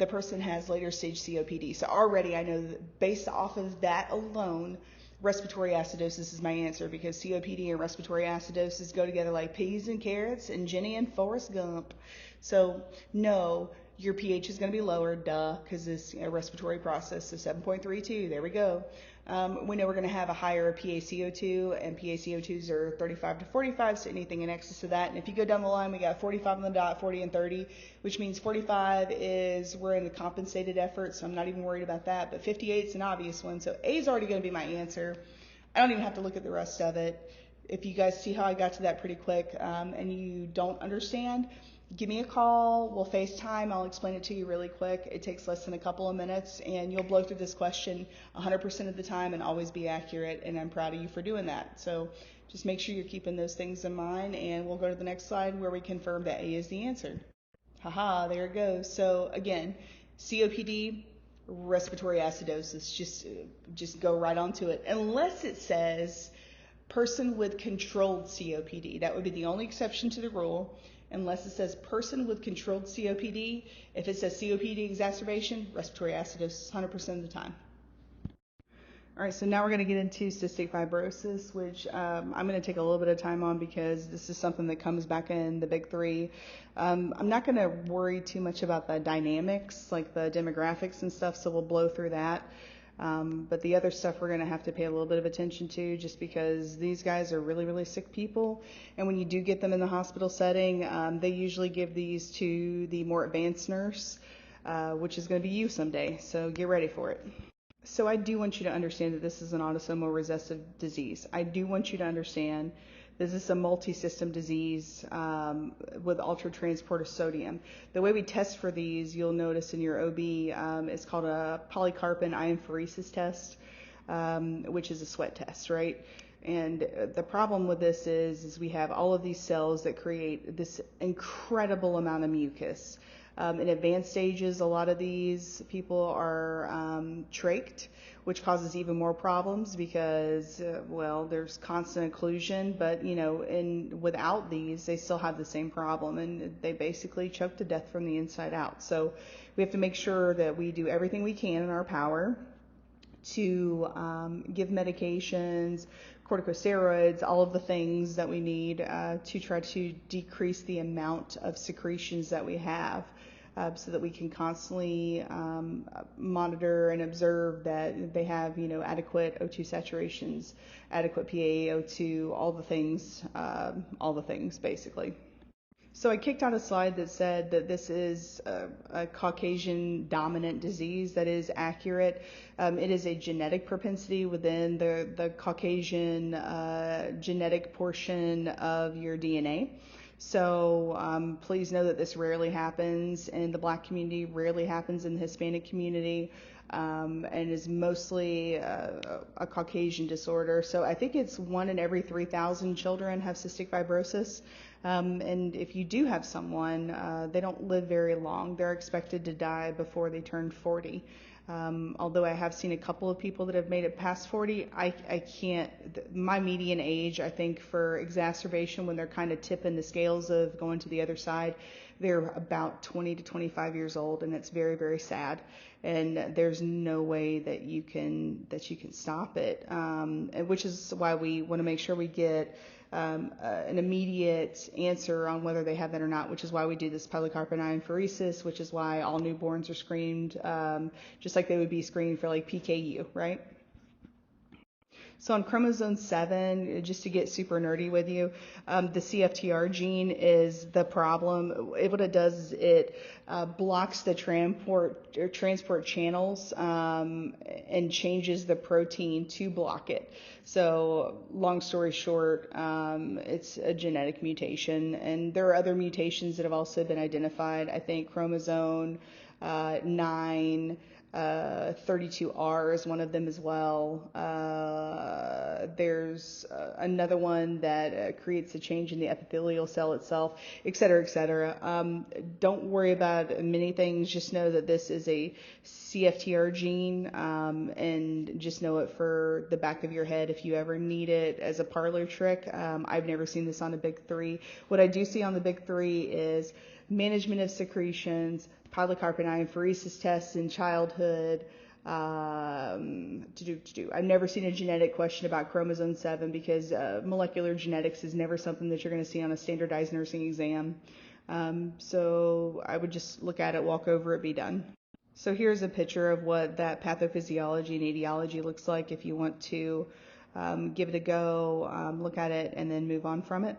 person has later stage COPD. So already I know that based off of that alone, respiratory acidosis is my answer, because COPD and respiratory acidosis go together like peas and carrots and Jenny and Forrest Gump. So no, your pH is going to be lower, duh, because it's a respiratory process. So 7.32, there we go. We know we're going to have a higher PaCO2, and PaCO2s are 35 to 45, so anything in excess of that. And if you go down the line, we got 45 on the dot, 40 and 30, which means 45 is we're in the compensated effort, so I'm not even worried about that. But 58 is an obvious one, so A is already going to be my answer. I don't even have to look at the rest of it. If you guys see how I got to that pretty quick, and you don't understand, give me a call, we'll FaceTime, I'll explain it to you really quick. It takes less than a couple of minutes, and you'll blow through this question 100% of the time and always be accurate, and I'm proud of you for doing that. So just make sure you're keeping those things in mind, and we'll go to the next slide where we confirm that A is the answer. Haha, there it goes. So again, COPD, respiratory acidosis, just go right on to it. Unless it says person with controlled COPD. That would be the only exception to the rule. Unless it says person with controlled COPD. If it says COPD exacerbation, respiratory acidosis 100% of the time. All right, so now we're going to get into cystic fibrosis, which I'm going to take a little bit of time on because this is something that comes back in the big three. I'm not going to worry too much about the dynamics, like the demographics and stuff, so we'll blow through that. But the other stuff we're going to have to pay a little bit of attention to, just because these guys are really, really sick people. And when you do get them in the hospital setting, they usually give these to the more advanced nurse, which is going to be you someday. So get ready for it. So I do want you to understand that this is an autosomal recessive disease. I do want you to understand this is a multi-system disease with ultra-transport sodium. The way we test for these, you'll notice in your OB, it's called a polycarpin ionphoresis test, which is a sweat test, right? And the problem with this is we have all of these cells that create this incredible amount of mucus. In advanced stages, a lot of these people are trached, which causes even more problems because, well, there's constant occlusion, but, without these, they still have the same problem, and they basically choke to death from the inside out. So we have to make sure that we do everything we can in our power to give medications, corticosteroids, all of the things that we need to try to decrease the amount of secretions that we have. So that we can constantly monitor and observe that they have, adequate O2 saturations, adequate PaO2, all the things basically. So I kicked out a slide that said that this is a Caucasian dominant disease. That is accurate. It is a genetic propensity within the Caucasian genetic portion of your DNA. So please know that this rarely happens in the Black community, rarely happens in the Hispanic community, and is mostly a Caucasian disorder. So I think it's 1 in every 3,000 children have cystic fibrosis. And if you do have someone, they don't live very long. They're expected to die before they turn 40. Although I have seen a couple of people that have made it past 40, I can't, my median age, I think, for exacerbation when they're kind of tipping the scales of going to the other side, they're about 20 to 25 years old, and it's very, very sad. And there's no way that you can stop it, which is why we want to make sure we get an immediate answer on whether they have that or not, which is why we do this polycarpin ionphoresis, which is why all newborns are screened just like they would be screened for like PKU, right? So on chromosome 7, just to get super nerdy with you, the CFTR gene is the problem. What it does is it blocks the transport channels and changes the protein to block it. So long story short, it's a genetic mutation, and there are other mutations that have also been identified. I think chromosome 9, 32R is one of them as well. There's another one that creates a change in the epithelial cell itself, et cetera, et cetera. Don't worry about many things. Just know that this is a CFTR gene, and just know it for the back of your head if you ever need it as a parlor trick. I've never seen this on a big 3. What I do see on the big 3 is management of secretions, polycarpin ionphoresis tests in childhood, I've never seen a genetic question about chromosome 7 because molecular genetics is never something that you're going to see on a standardized nursing exam. So I would just look at it, walk over it, be done. So here's a picture of what that pathophysiology and etiology looks like if you want to give it a go, look at it, and then move on from it.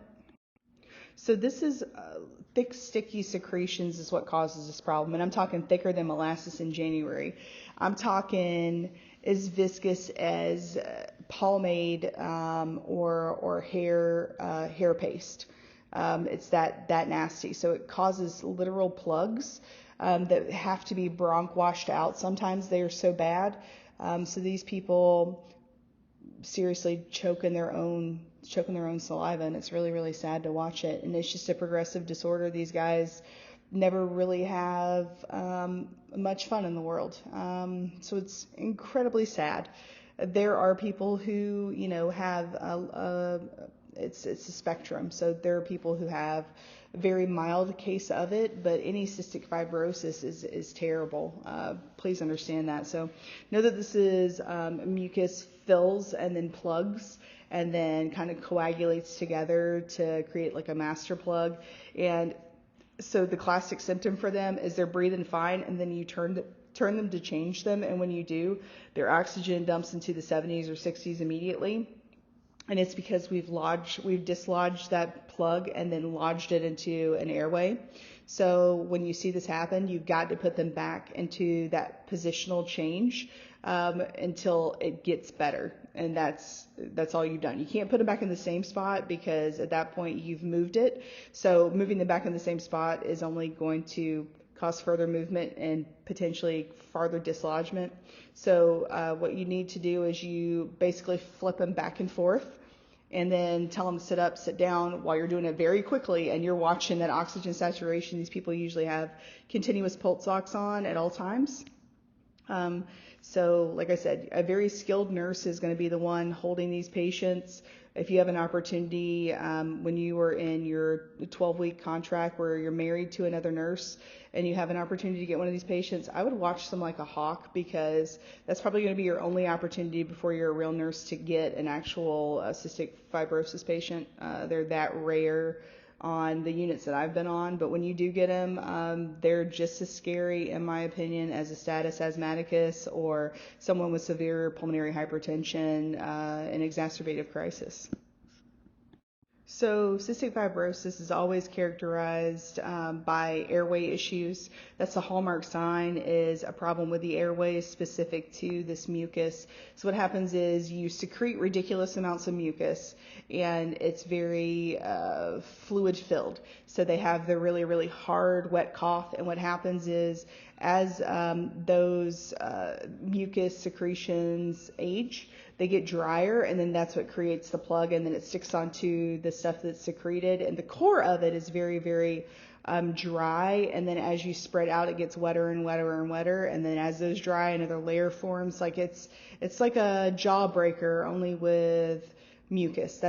So this is thick, sticky secretions is what causes this problem. And I'm talking thicker than molasses in January. I'm talking as viscous as pomade or hair paste. It's that nasty. So it causes literal plugs that have to be bronch washed out. Sometimes they are so bad. So these people seriously choking their own saliva, and it's really, really sad to watch it. And it's just a progressive disorder. These guys never really have much fun in the world. So it's incredibly sad. There are people who, have it's a spectrum. So there are people who have a very mild case of it, but any cystic fibrosis is terrible. Please understand that. So know that this is mucus fills and then plugs and then kind of coagulates together to create like a master plug. And so the classic symptom for them is they're breathing fine, and then you turn them to change them, and when you do, their oxygen dumps into the 70s or 60s immediately. And it's because we've dislodged that plug and then lodged it into an airway. So when you see this happen, you've got to put them back into that positional change until it gets better. And that's all you've done. You can't put them back in the same spot because at that point you've moved it. So moving them back in the same spot is only going to cause further movement and potentially farther dislodgement. So what you need to do is you basically flip them back and forth and then tell them to sit up, sit down while you're doing it very quickly, and you're watching that oxygen saturation. These people usually have continuous pulse ox on at all times. So like I said, a very skilled nurse is going to be the one holding these patients. If you have an opportunity, when you are in your 12-week contract where you're married to another nurse and you have an opportunity to get one of these patients, I would watch them like a hawk, because that's probably going to be your only opportunity before you're a real nurse to get an actual cystic fibrosis patient. They're that rare on the units that I've been on, but when you do get them, they're just as scary, in my opinion, as a status asthmaticus or someone with severe pulmonary hypertension, an exacerbative crisis. So cystic fibrosis is always characterized by airway issues. That's a hallmark sign, is a problem with the airways specific to this mucus. So what happens is you secrete ridiculous amounts of mucus, and it's very fluid filled. So they have the really, really hard, wet cough, and what happens is as those mucus secretions age, they get drier, and then that's what creates the plug, and then it sticks onto the stuff that's secreted, and the core of it is very, very dry, and then as you spread out, it gets wetter and wetter and wetter, and then as those dry, another layer forms. Like it's like a jawbreaker, only with mucus.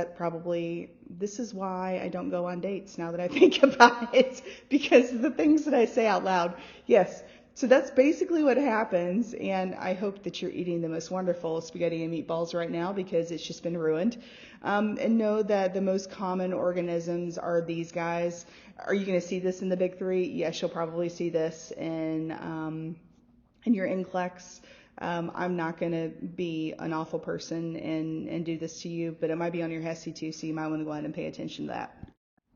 This is why I don't go on dates now that I think about it, because of the things that I say out loud. Yes. So that's basically what happens, and I hope that you're eating the most wonderful spaghetti and meatballs right now, because it's just been ruined. And know that the most common organisms are these guys. Are you going to see this in the big three? Yes, you'll probably see this in your NCLEX. I'm not going to be an awful person and do this to you, but it might be on your HESI too, so you might want to go ahead and pay attention to that.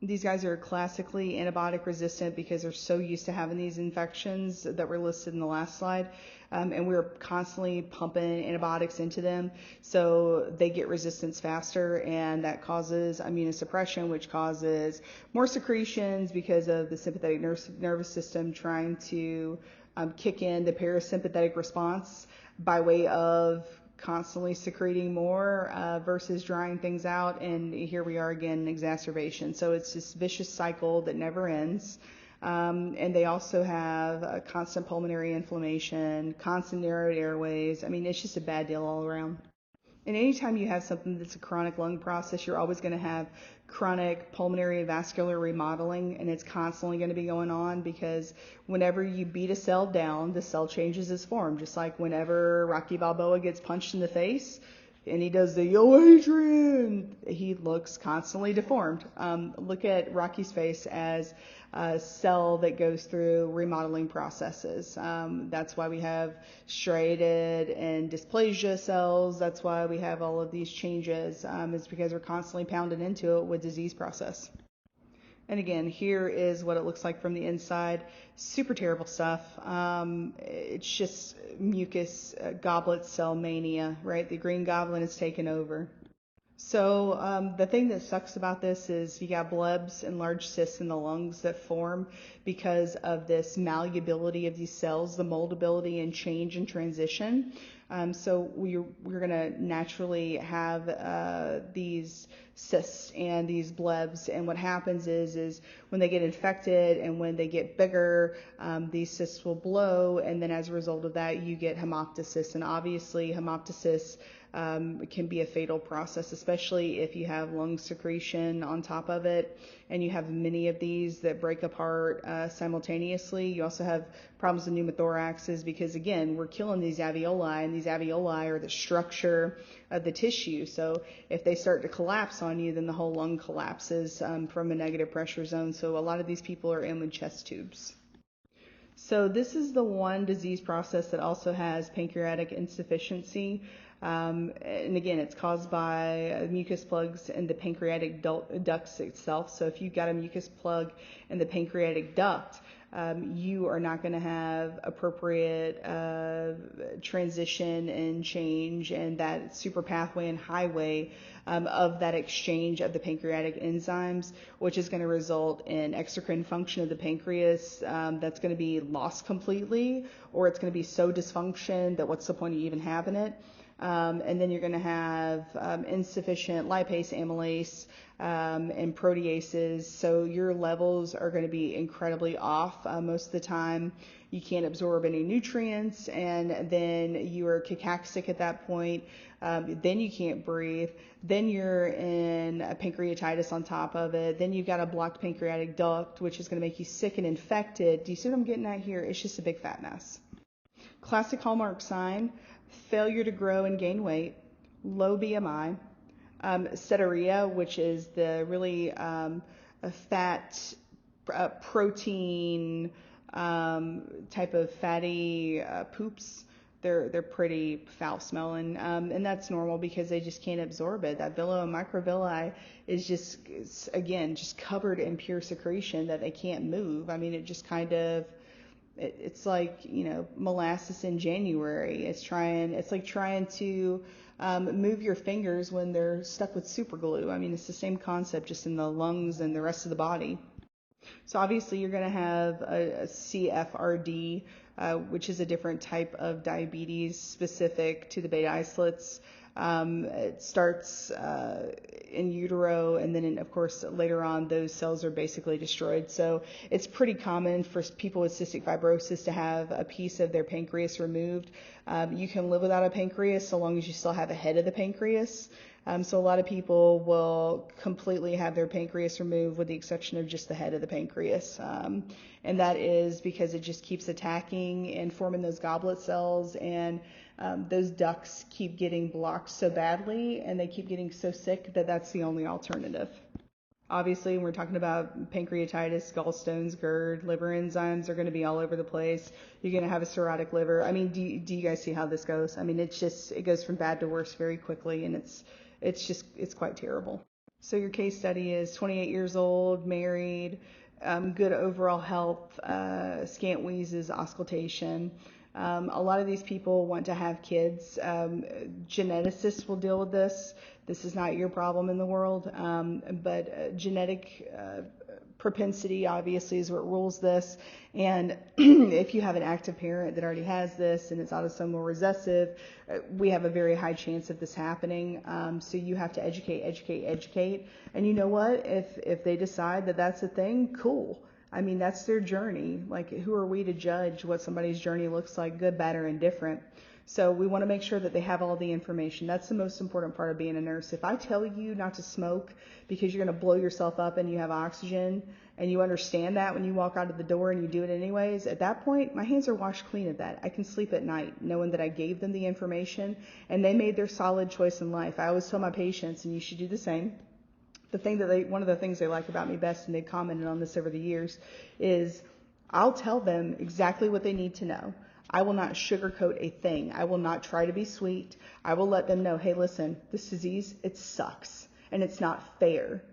These guys are classically antibiotic resistant because they're so used to having these infections that were listed in the last slide. And we're constantly pumping antibiotics into them, so they get resistance faster, and that causes immunosuppression, which causes more secretions because of the sympathetic nervous system trying to kick in the parasympathetic response by way of constantly secreting more versus drying things out, and here we are again, exacerbation. So it's this vicious cycle that never ends. And they also have a constant pulmonary inflammation, constant narrowed airways. It's just a bad deal all around. And anytime you have something that's a chronic lung process, you're always going to have chronic pulmonary and vascular remodeling, and it's constantly going to be going on because whenever you beat a cell down, the cell changes its form. Just like whenever Rocky Balboa gets punched in the face and he does the "Yo, Adrian," he looks constantly deformed. Look at Rocky's face as a cell that goes through remodeling processes. That's why we have striated and dysplasia cells. That's why we have all of these changes. It's because we're constantly pounded into it with disease process. And again, here is what it looks like from the inside. Super terrible stuff. It's just mucus goblet cell mania, right? The green goblin has taken over. So the thing that sucks about this is you got blebs and large cysts in the lungs that form because of this malleability of these cells, the moldability and change and transition. So we're going to naturally have these cysts and these blebs, and what happens is when they get infected and when they get bigger, these cysts will blow, and then as a result of that, you get hemoptysis, and obviously hemoptysis can be a fatal process, especially if you have lung secretion on top of it, and you have many of these that break apart simultaneously. You also have problems with pneumothoraxes because, again, we're killing these alveoli, and these alveoli are the structure of the tissue. So if they start to collapse on you, then the whole lung collapses from a negative pressure zone. So a lot of these people are in with chest tubes. So this is the one disease process that also has pancreatic insufficiency. And again, it's caused by mucus plugs in the pancreatic ducts itself. So if you've got a mucus plug in the pancreatic duct, you are not going to have appropriate transition and change and that super pathway and highway of that exchange of the pancreatic enzymes, which is going to result in exocrine function of the pancreas that's going to be lost completely, or it's going to be so dysfunction that what's the point of even having it? And then you're going to have insufficient lipase, amylase, and proteases. So your levels are going to be incredibly off most of the time. You can't absorb any nutrients, and then you are cacaxic at that point. Then you can't breathe. Then you're in a pancreatitis on top of it. Then you've got a blocked pancreatic duct, which is going to make you sick and infected. Do you see what I'm getting at here? It's just a big fat mess. Classic hallmark sign: failure to grow and gain weight, low BMI, setaria, which is the really fat, protein type of fatty poops. They're pretty foul smelling, and that's normal because they just can't absorb it. That villi and microvilli is just covered in pure secretion that they can't move. I mean, it just kind of, it's like, molasses in January. It's like trying to move your fingers when they're stuck with super glue. I mean, it's the same concept, just in the lungs and the rest of the body. So obviously you're going to have a CFRD, which is a different type of diabetes specific to the beta isolates. It starts in utero, and then of course later on those cells are basically destroyed. So it's pretty common for people with cystic fibrosis to have a piece of their pancreas removed. You can live without a pancreas so long as you still have a head of the pancreas. So a lot of people will completely have their pancreas removed with the exception of just the head of the pancreas. And that is because it just keeps attacking and forming those goblet cells, and those ducts keep getting blocked so badly and they keep getting so sick that that's the only alternative. Obviously, when we're talking about pancreatitis, gallstones, GERD, liver enzymes are going to be all over the place. You're going to have a cirrhotic liver. I mean, do you guys see how this goes? I mean, it goes from bad to worse very quickly, and it's quite terrible. So your case study is 28 years old, married, good overall health, scant wheezes, auscultation. A lot of these people want to have kids. Geneticists will deal with this. This is not your problem in the world, but genetic propensity obviously is what rules this. And if you have an active parent that already has this and it's autosomal recessive, we have a very high chance of this happening. So you have to educate. And you know what? If they decide that that's a thing, cool. I mean, that's their journey. Like, who are we to judge what somebody's journey looks like, good, bad, or indifferent? So we want to make sure that they have all the information. That's the most important part of being a nurse. If I tell you not to smoke because you're going to blow yourself up and you have oxygen, and you understand that when you walk out of the door and you do it anyways, at that point, my hands are washed clean of that. I can sleep at night knowing that I gave them the information and they made their solid choice in life. I always tell my patients, and you should do the same, one of the things they like about me best, and they've commented on this over the years, is I'll tell them exactly what they need to know. I will not sugarcoat a thing. I will not try to be sweet. I will let them know, hey, listen, this disease, it sucks and it's not fair,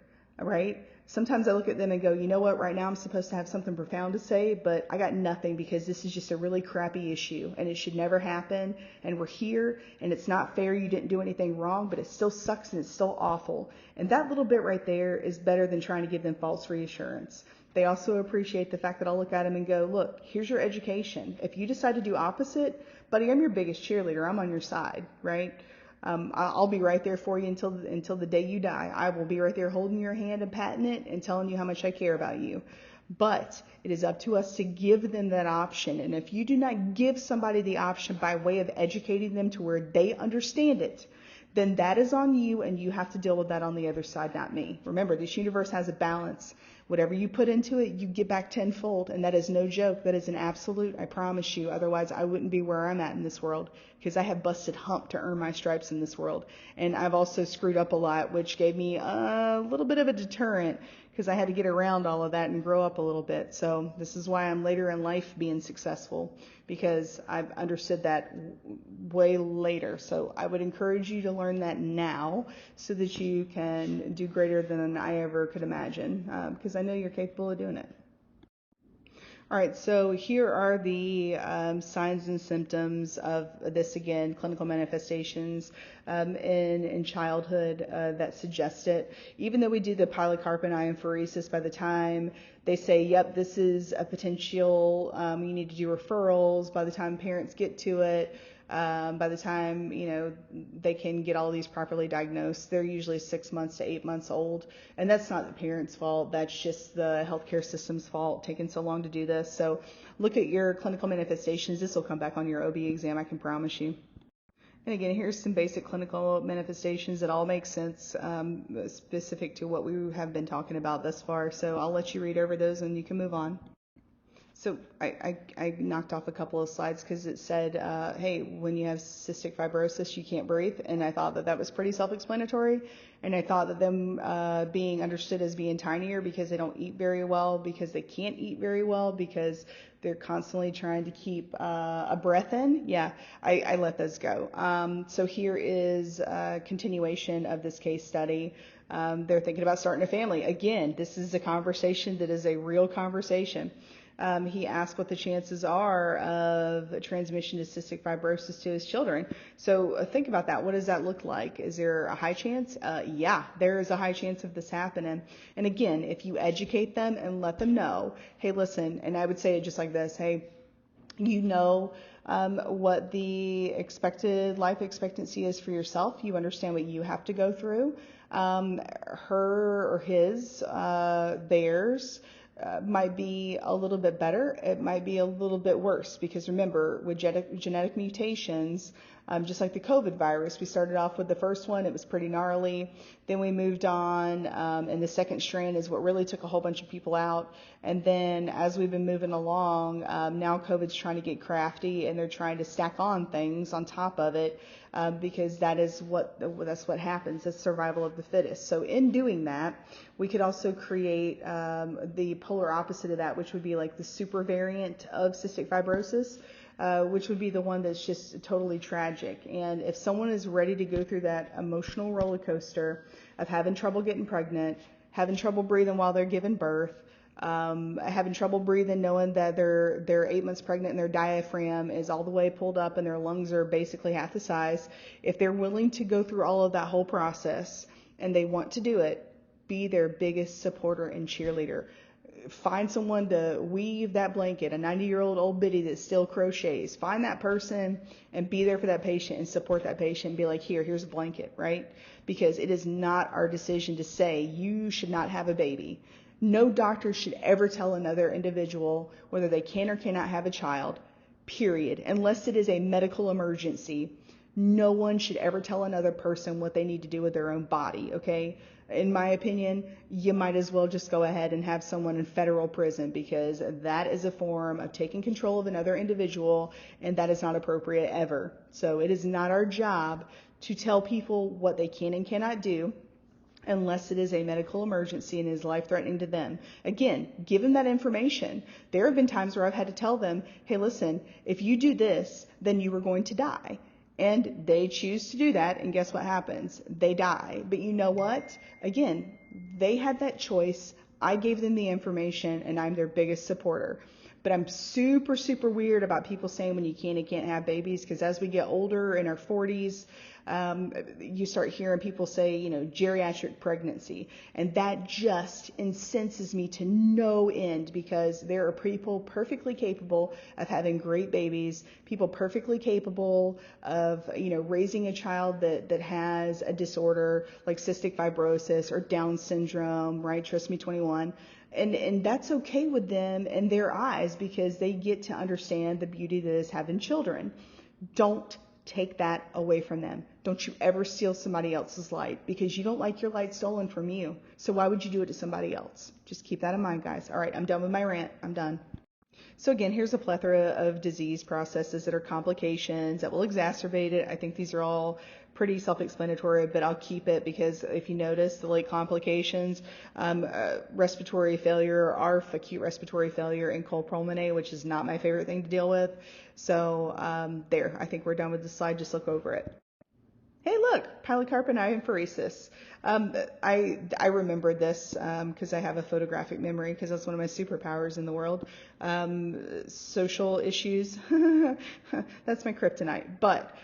right? Sometimes I look at them and go, you know what, right now I'm supposed to have something profound to say, but I got nothing because this is just a really crappy issue and it should never happen. And we're here and it's not fair. You didn't do anything wrong, but it still sucks and it's still awful. And that little bit right there is better than trying to give them false reassurance. They also appreciate the fact that I'll look at them and go, look, here's your education. If you decide to do opposite, buddy, I'm your biggest cheerleader. I'm on your side, right? I'll be right there for you until the day you die. I will be right there holding your hand and patting it and telling you how much I care about you. But it is up to us to give them that option. And if you do not give somebody the option by way of educating them to where they understand it, then that is on you and you have to deal with that on the other side, not me. Remember, this universe has a balance. Whatever you put into it, you get back tenfold. And that is no joke. That is an absolute, I promise you. Otherwise, I wouldn't be where I'm at in this world, because I have busted hump to earn my stripes in this world. And I've also screwed up a lot, which gave me a little bit of a deterrent, because I had to get around all of that and grow up a little bit. So this is why I'm later in life being successful, because I've understood that way later. So I would encourage you to learn that now so that you can do greater than I ever could imagine, because I know you're capable of doing it. All right, so here are the signs and symptoms of this, again, clinical manifestations in childhood that suggest it. Even though we do the pilocarpine iontophoresis, by the time they say, yep, this is a potential, you need to do referrals, by the time parents get to it, by the time, they can get all these properly diagnosed, they're usually 6 months to 8 months old. And that's not the parents' fault. That's just the healthcare system's fault, taking so long to do this. So look at your clinical manifestations. This will come back on your OB exam, I can promise you. And again, here's some basic clinical manifestations that all make sense, specific to what we have been talking about thus far. So I'll let you read over those and you can move on. So I knocked off a couple of slides because it said, hey, when you have cystic fibrosis, you can't breathe. And I thought that was pretty self-explanatory. And I thought that them being understood as being tinier because they don't eat very well, because they can't eat very well, because they're constantly trying to keep a breath in. Yeah, I let those go. So here is a continuation of this case study. They're thinking about starting a family. Again, this is a conversation that is a real conversation. He asked what the chances are of transmission to cystic fibrosis to his children. So think about that. What does that look like? Is there a high chance? Yeah, there is a high chance of this happening. And again, if you educate them and let them know, hey, listen, and I would say it just like this, hey, what the expected life expectancy is for yourself. You understand what you have to go through. Her or his, theirs, might be a little bit better. It might be a little bit worse, because remember, with genetic mutations, just like the COVID virus, we started off with the first one. It was pretty gnarly. Then we moved on, and the second strand is what really took a whole bunch of people out. And then as we've been moving along, now COVID's trying to get crafty, and they're trying to stack on things on top of it, because that's what happens. It's survival of the fittest. So in doing that, we could also create the polar opposite of that, which would be like the super variant of cystic fibrosis, which would be the one that's just totally tragic. And if someone is ready to go through that emotional roller coaster of having trouble getting pregnant, having trouble breathing while they're giving birth, having trouble breathing knowing that they're 8 months pregnant and their diaphragm is all the way pulled up and their lungs are basically half the size, if they're willing to go through all of that whole process and they want to do it, be their biggest supporter and cheerleader. Find someone to weave that blanket, a 90-year-old old biddy that still crochets. Find that person and be there for that patient and support that patient and be like, here's a blanket, right? Because it is not our decision to say you should not have a baby. No doctor should ever tell another individual whether they can or cannot have a child, period, unless it is a medical emergency. No one should ever tell another person what they need to do with their own body, okay? In my opinion, you might as well just go ahead and have someone in federal prison, because that is a form of taking control of another individual, and that is not appropriate ever. So it is not our job to tell people what they can and cannot do unless it is a medical emergency and is life-threatening to them. Again, give them that information. There have been times where I've had to tell them, hey, listen, if you do this, then you are going to die. And they choose to do that, and guess what happens? They die. But you know what? Again, they had that choice. I gave them the information, and I'm their biggest supporter. But I'm super, super weird about people saying when you can and can't have babies, because as we get older in our 40s, you start hearing people say, you know, geriatric pregnancy. And that just incenses me to no end, because there are people perfectly capable of having great babies, people perfectly capable of, you know, raising a child that has a disorder like cystic fibrosis or Down syndrome, right? Trisomy 21. And that's okay with them in their eyes, because they get to understand the beauty that is having children. Don't take that away from them. Don't you ever steal somebody else's light, because you don't like your light stolen from you. So why would you do it to somebody else? Just keep that in mind, guys. All right, I'm done with my rant. I'm done. So again, here's a plethora of disease processes that are complications that will exacerbate it. I think these are all pretty self-explanatory, but I'll keep it because if you notice the late complications, respiratory failure, ARF, acute respiratory failure, and pulmonary, which is not my favorite thing to deal with. So there, I think we're done with the slide. Just look over it. Hey, look, pilocarpine apheresis. I remembered this because I have a photographic memory, because that's one of my superpowers in the world. Social issues, that's my kryptonite. But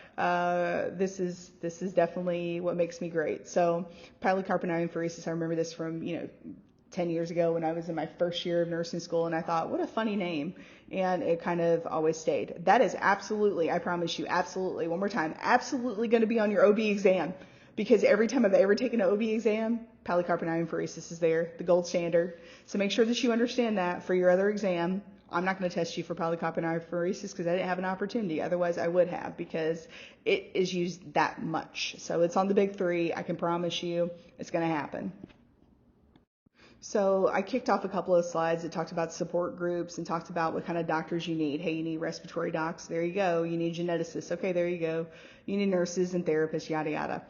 this is definitely what makes me great. So pilocarpine apheresis, I remember this from 10 years ago when I was in my first year of nursing school, and I thought, what a funny name. And it kind of always stayed. That is absolutely, I promise you, absolutely, one more time, absolutely going to be on your OB exam, because every time I've ever taken an OB exam, pilocarpine apheresis is there, the gold standard. So make sure that you understand that for your other exam. I'm not going to test you for pilocarpine apheresis because I didn't have an opportunity. Otherwise, I would have, because it is used that much. So it's on the big three. I can promise you it's going to happen. So I kicked off a couple of slides that talked about support groups and talked about what kind of doctors you need. Hey, you need respiratory docs. There you go. You need geneticists. Okay, there you go. You need nurses and therapists, yada, yada.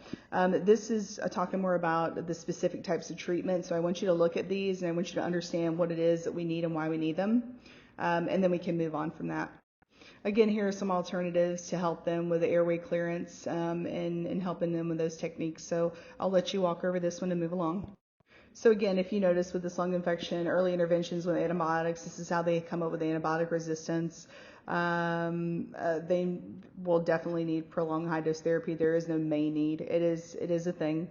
This is talking more about the specific types of treatment. So I want you to look at these, and I want you to understand what it is that we need and why we need them. And then we can move on from that. Again, here are some alternatives to help them with the airway clearance and helping them with those techniques. So I'll let you walk over this one and move along. So again, if you notice with this lung infection, early interventions with antibiotics, this is how they come up with antibiotic resistance. They will definitely need prolonged high-dose therapy. There is no may need. It is a thing.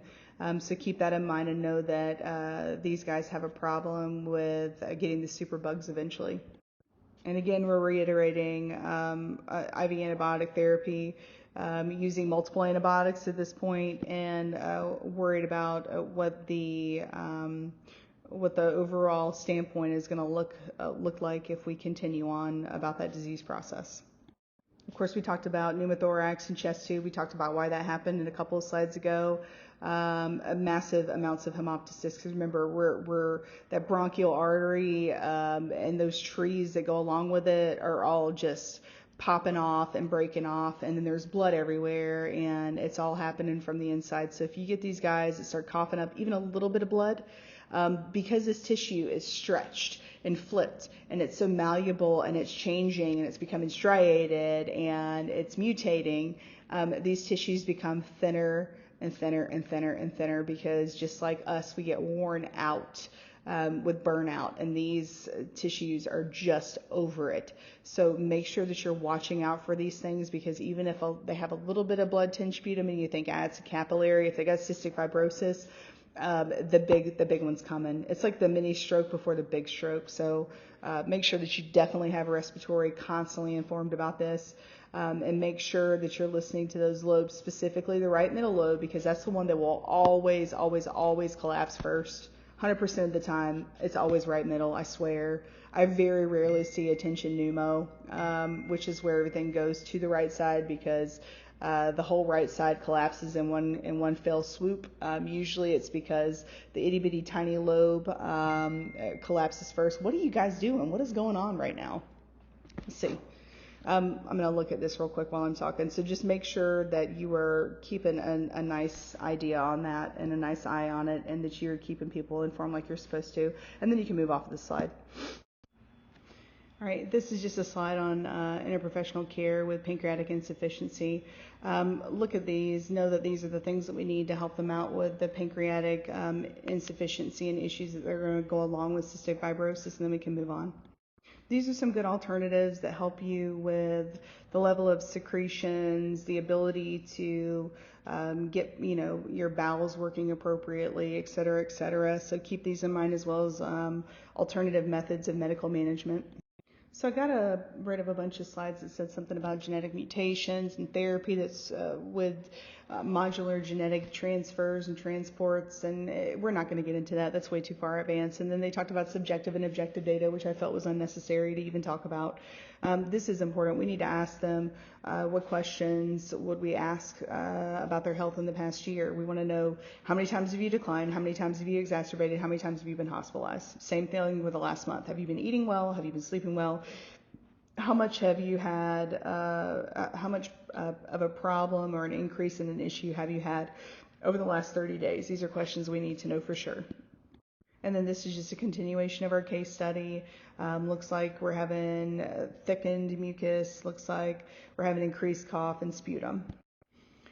So keep that in mind and know that these guys have a problem with getting the superbugs eventually. And again, we're reiterating IV antibiotic therapy, using multiple antibiotics at this point, and worried about what the overall standpoint is going to look like if we continue on about that disease process. Of course, we talked about pneumothorax and chest tube. We talked about why that happened in a couple of slides ago. Massive amounts of hemoptysis, because remember, we're that bronchial artery and those trees that go along with it are all just popping off and breaking off, and then there's blood everywhere, and it's all happening from the inside. So if you get these guys that start coughing up even a little bit of blood, because this tissue is stretched and flipped, and it's so malleable, and it's changing, and it's becoming striated, and it's mutating, these tissues become thinner and thinner and thinner and thinner, because just like us, we get worn out with burnout, and these tissues are just over it. So make sure that you're watching out for these things, because even if they have a little bit of blood tinge sputum and you think, it's a capillary, if they got cystic fibrosis, the big one's coming. It's like the mini stroke before the big stroke. So make sure that you definitely have a respiratory, constantly informed about this. And make sure that you're listening to those lobes, specifically the right middle lobe, because that's the one that will always, always, always collapse first. 100% of the time, it's always right middle, I swear. I very rarely see a tension pneumo, which is where everything goes to the right side because the whole right side collapses in one fell swoop. Usually it's because the itty bitty tiny lobe collapses first. What are you guys doing? What is going on right now? Let's see. I'm going to look at this real quick while I'm talking. So just make sure that you are keeping a nice idea on that and a nice eye on it, and that you're keeping people informed like you're supposed to. And then you can move off of the slide. All right, this is just a slide on interprofessional care with pancreatic insufficiency. Look at these. Know that these are the things that we need to help them out with the pancreatic insufficiency and issues that are going to go along with cystic fibrosis, and then we can move on. These are some good alternatives that help you with the level of secretions, the ability to get your bowels working appropriately, et cetera, et cetera. So keep these in mind, as well as alternative methods of medical management. So I got rid of a bunch of slides that said something about genetic mutations and therapy that's with modular genetic transfers and transports, and we're not going to get into that. That's way too far advanced. And then they talked about subjective and objective data, which I felt was unnecessary to even talk about. This is important. We need to ask them what questions would we ask about their health in the past year. We want to know, how many times have you declined? How many times have you exacerbated? How many times have you been hospitalized? Same thing with the last month. Have you been eating well? Have you been sleeping well? How much have you had, how much of a problem or an increase in an issue have you had over the last 30 days? These are questions we need to know for sure. And then this is just a continuation of our case study. Looks like we're having thickened mucus. Looks like we're having increased cough and sputum.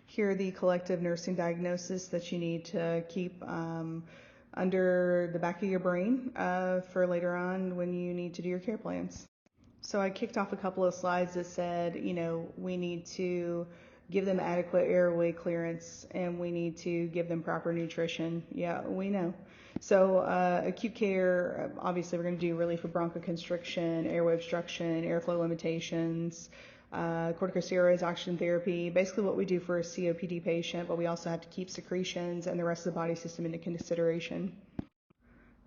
Here are the collective nursing diagnosis that you need to keep under the back of your brain for later on when you need to do your care plans. So I kicked off a couple of slides that said, we need to give them adequate airway clearance and we need to give them proper nutrition. Yeah, we know. So acute care, obviously we're going to do relief of bronchoconstriction, airway obstruction, airflow limitations, corticosteroids, oxygen therapy, basically what we do for a COPD patient, but we also have to keep secretions and the rest of the body system into consideration.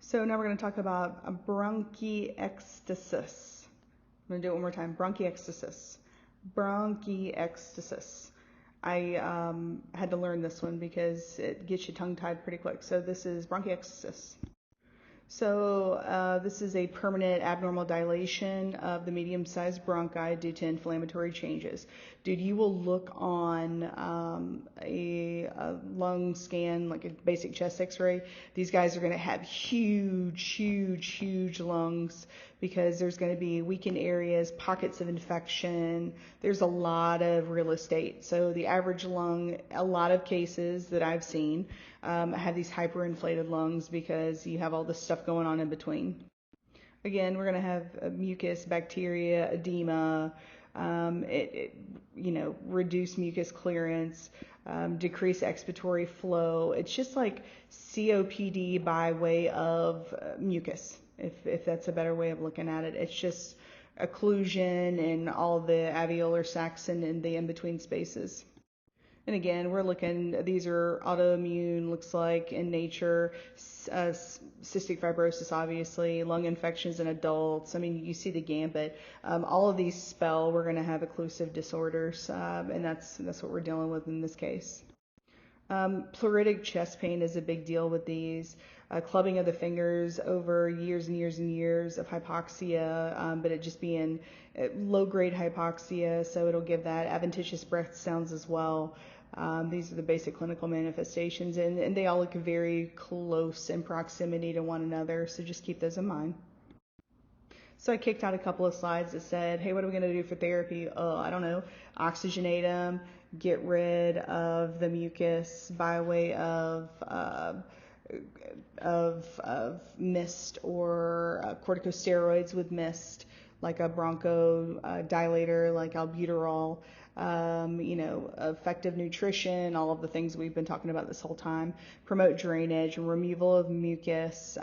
So now we're going to talk about bronchiectasis. I'm going to do it one more time. Bronchiectasis. Bronchiectasis. I had to learn this one because it gets you tongue-tied pretty quick. So this is bronchiectasis. So this is a permanent abnormal dilation of the medium-sized bronchi due to inflammatory changes. Dude, you will look on a lung scan, like a basic chest x-ray. These guys are going to have huge, huge, huge lungs because there's going to be weakened areas, pockets of infection. There's a lot of real estate. So the average lung, a lot of cases that I've seen, have these hyperinflated lungs because you have all this stuff going on in between. Again, we're going to have mucus, bacteria, edema, reduce mucus clearance, decrease expiratory flow. It's just like COPD by way of mucus, if that's a better way of looking at it. It's just occlusion and all the alveolar sacs and the in-between spaces. And again, we're looking, these are autoimmune, looks like in nature, cystic fibrosis, obviously, lung infections in adults. I mean, you see the gambit. All of these spell we're going to have occlusive disorders, and that's what we're dealing with in this case. Pleuritic chest pain is a big deal with these. Clubbing of the fingers over years and years and years of hypoxia, but it just being low-grade hypoxia, so it'll give that. Adventitious breath sounds as well. These are the basic clinical manifestations, and they all look very close in proximity to one another, so just keep those in mind. So I kicked out a couple of slides that said, hey, what are we going to do for therapy? I don't know, oxygenate them, get rid of the mucus by way of mist or corticosteroids with mist, like a bronchodilator, like albuterol, effective nutrition, all of the things we've been talking about this whole time. Promote drainage and removal of mucus.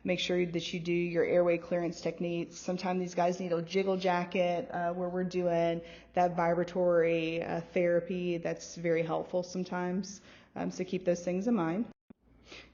Make sure that you do your airway clearance techniques. Sometimes these guys need a jiggle jacket where we're doing that vibratory therapy. That's very helpful sometimes. So keep those things in mind.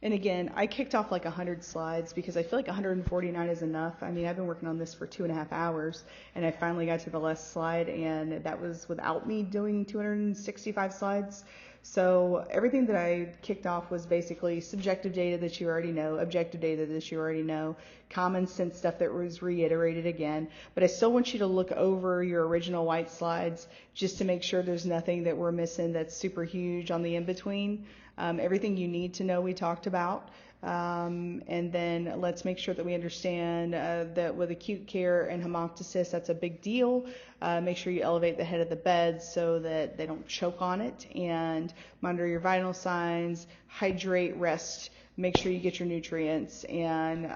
And again, I kicked off like 100 slides because I feel like 149 is enough. I mean, I've been working on this for 2.5 hours, and I finally got to the last slide, and that was without me doing 265 slides. So everything that I kicked off was basically subjective data that you already know, objective data that you already know, common sense stuff that was reiterated again. But I still want you to look over your original white slides just to make sure there's nothing that we're missing that's super huge on the in-between. Everything you need to know we talked about. And then let's make sure that we understand that with acute care and hemoptysis, that's a big deal. Make sure you elevate the head of the bed so that they don't choke on it, and monitor your vital signs, hydrate, rest, make sure you get your nutrients, and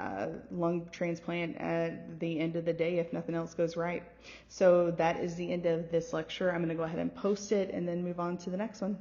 lung transplant at the end of the day if nothing else goes right. So that is the end of this lecture. I'm going to go ahead and post it and then move on to the next one.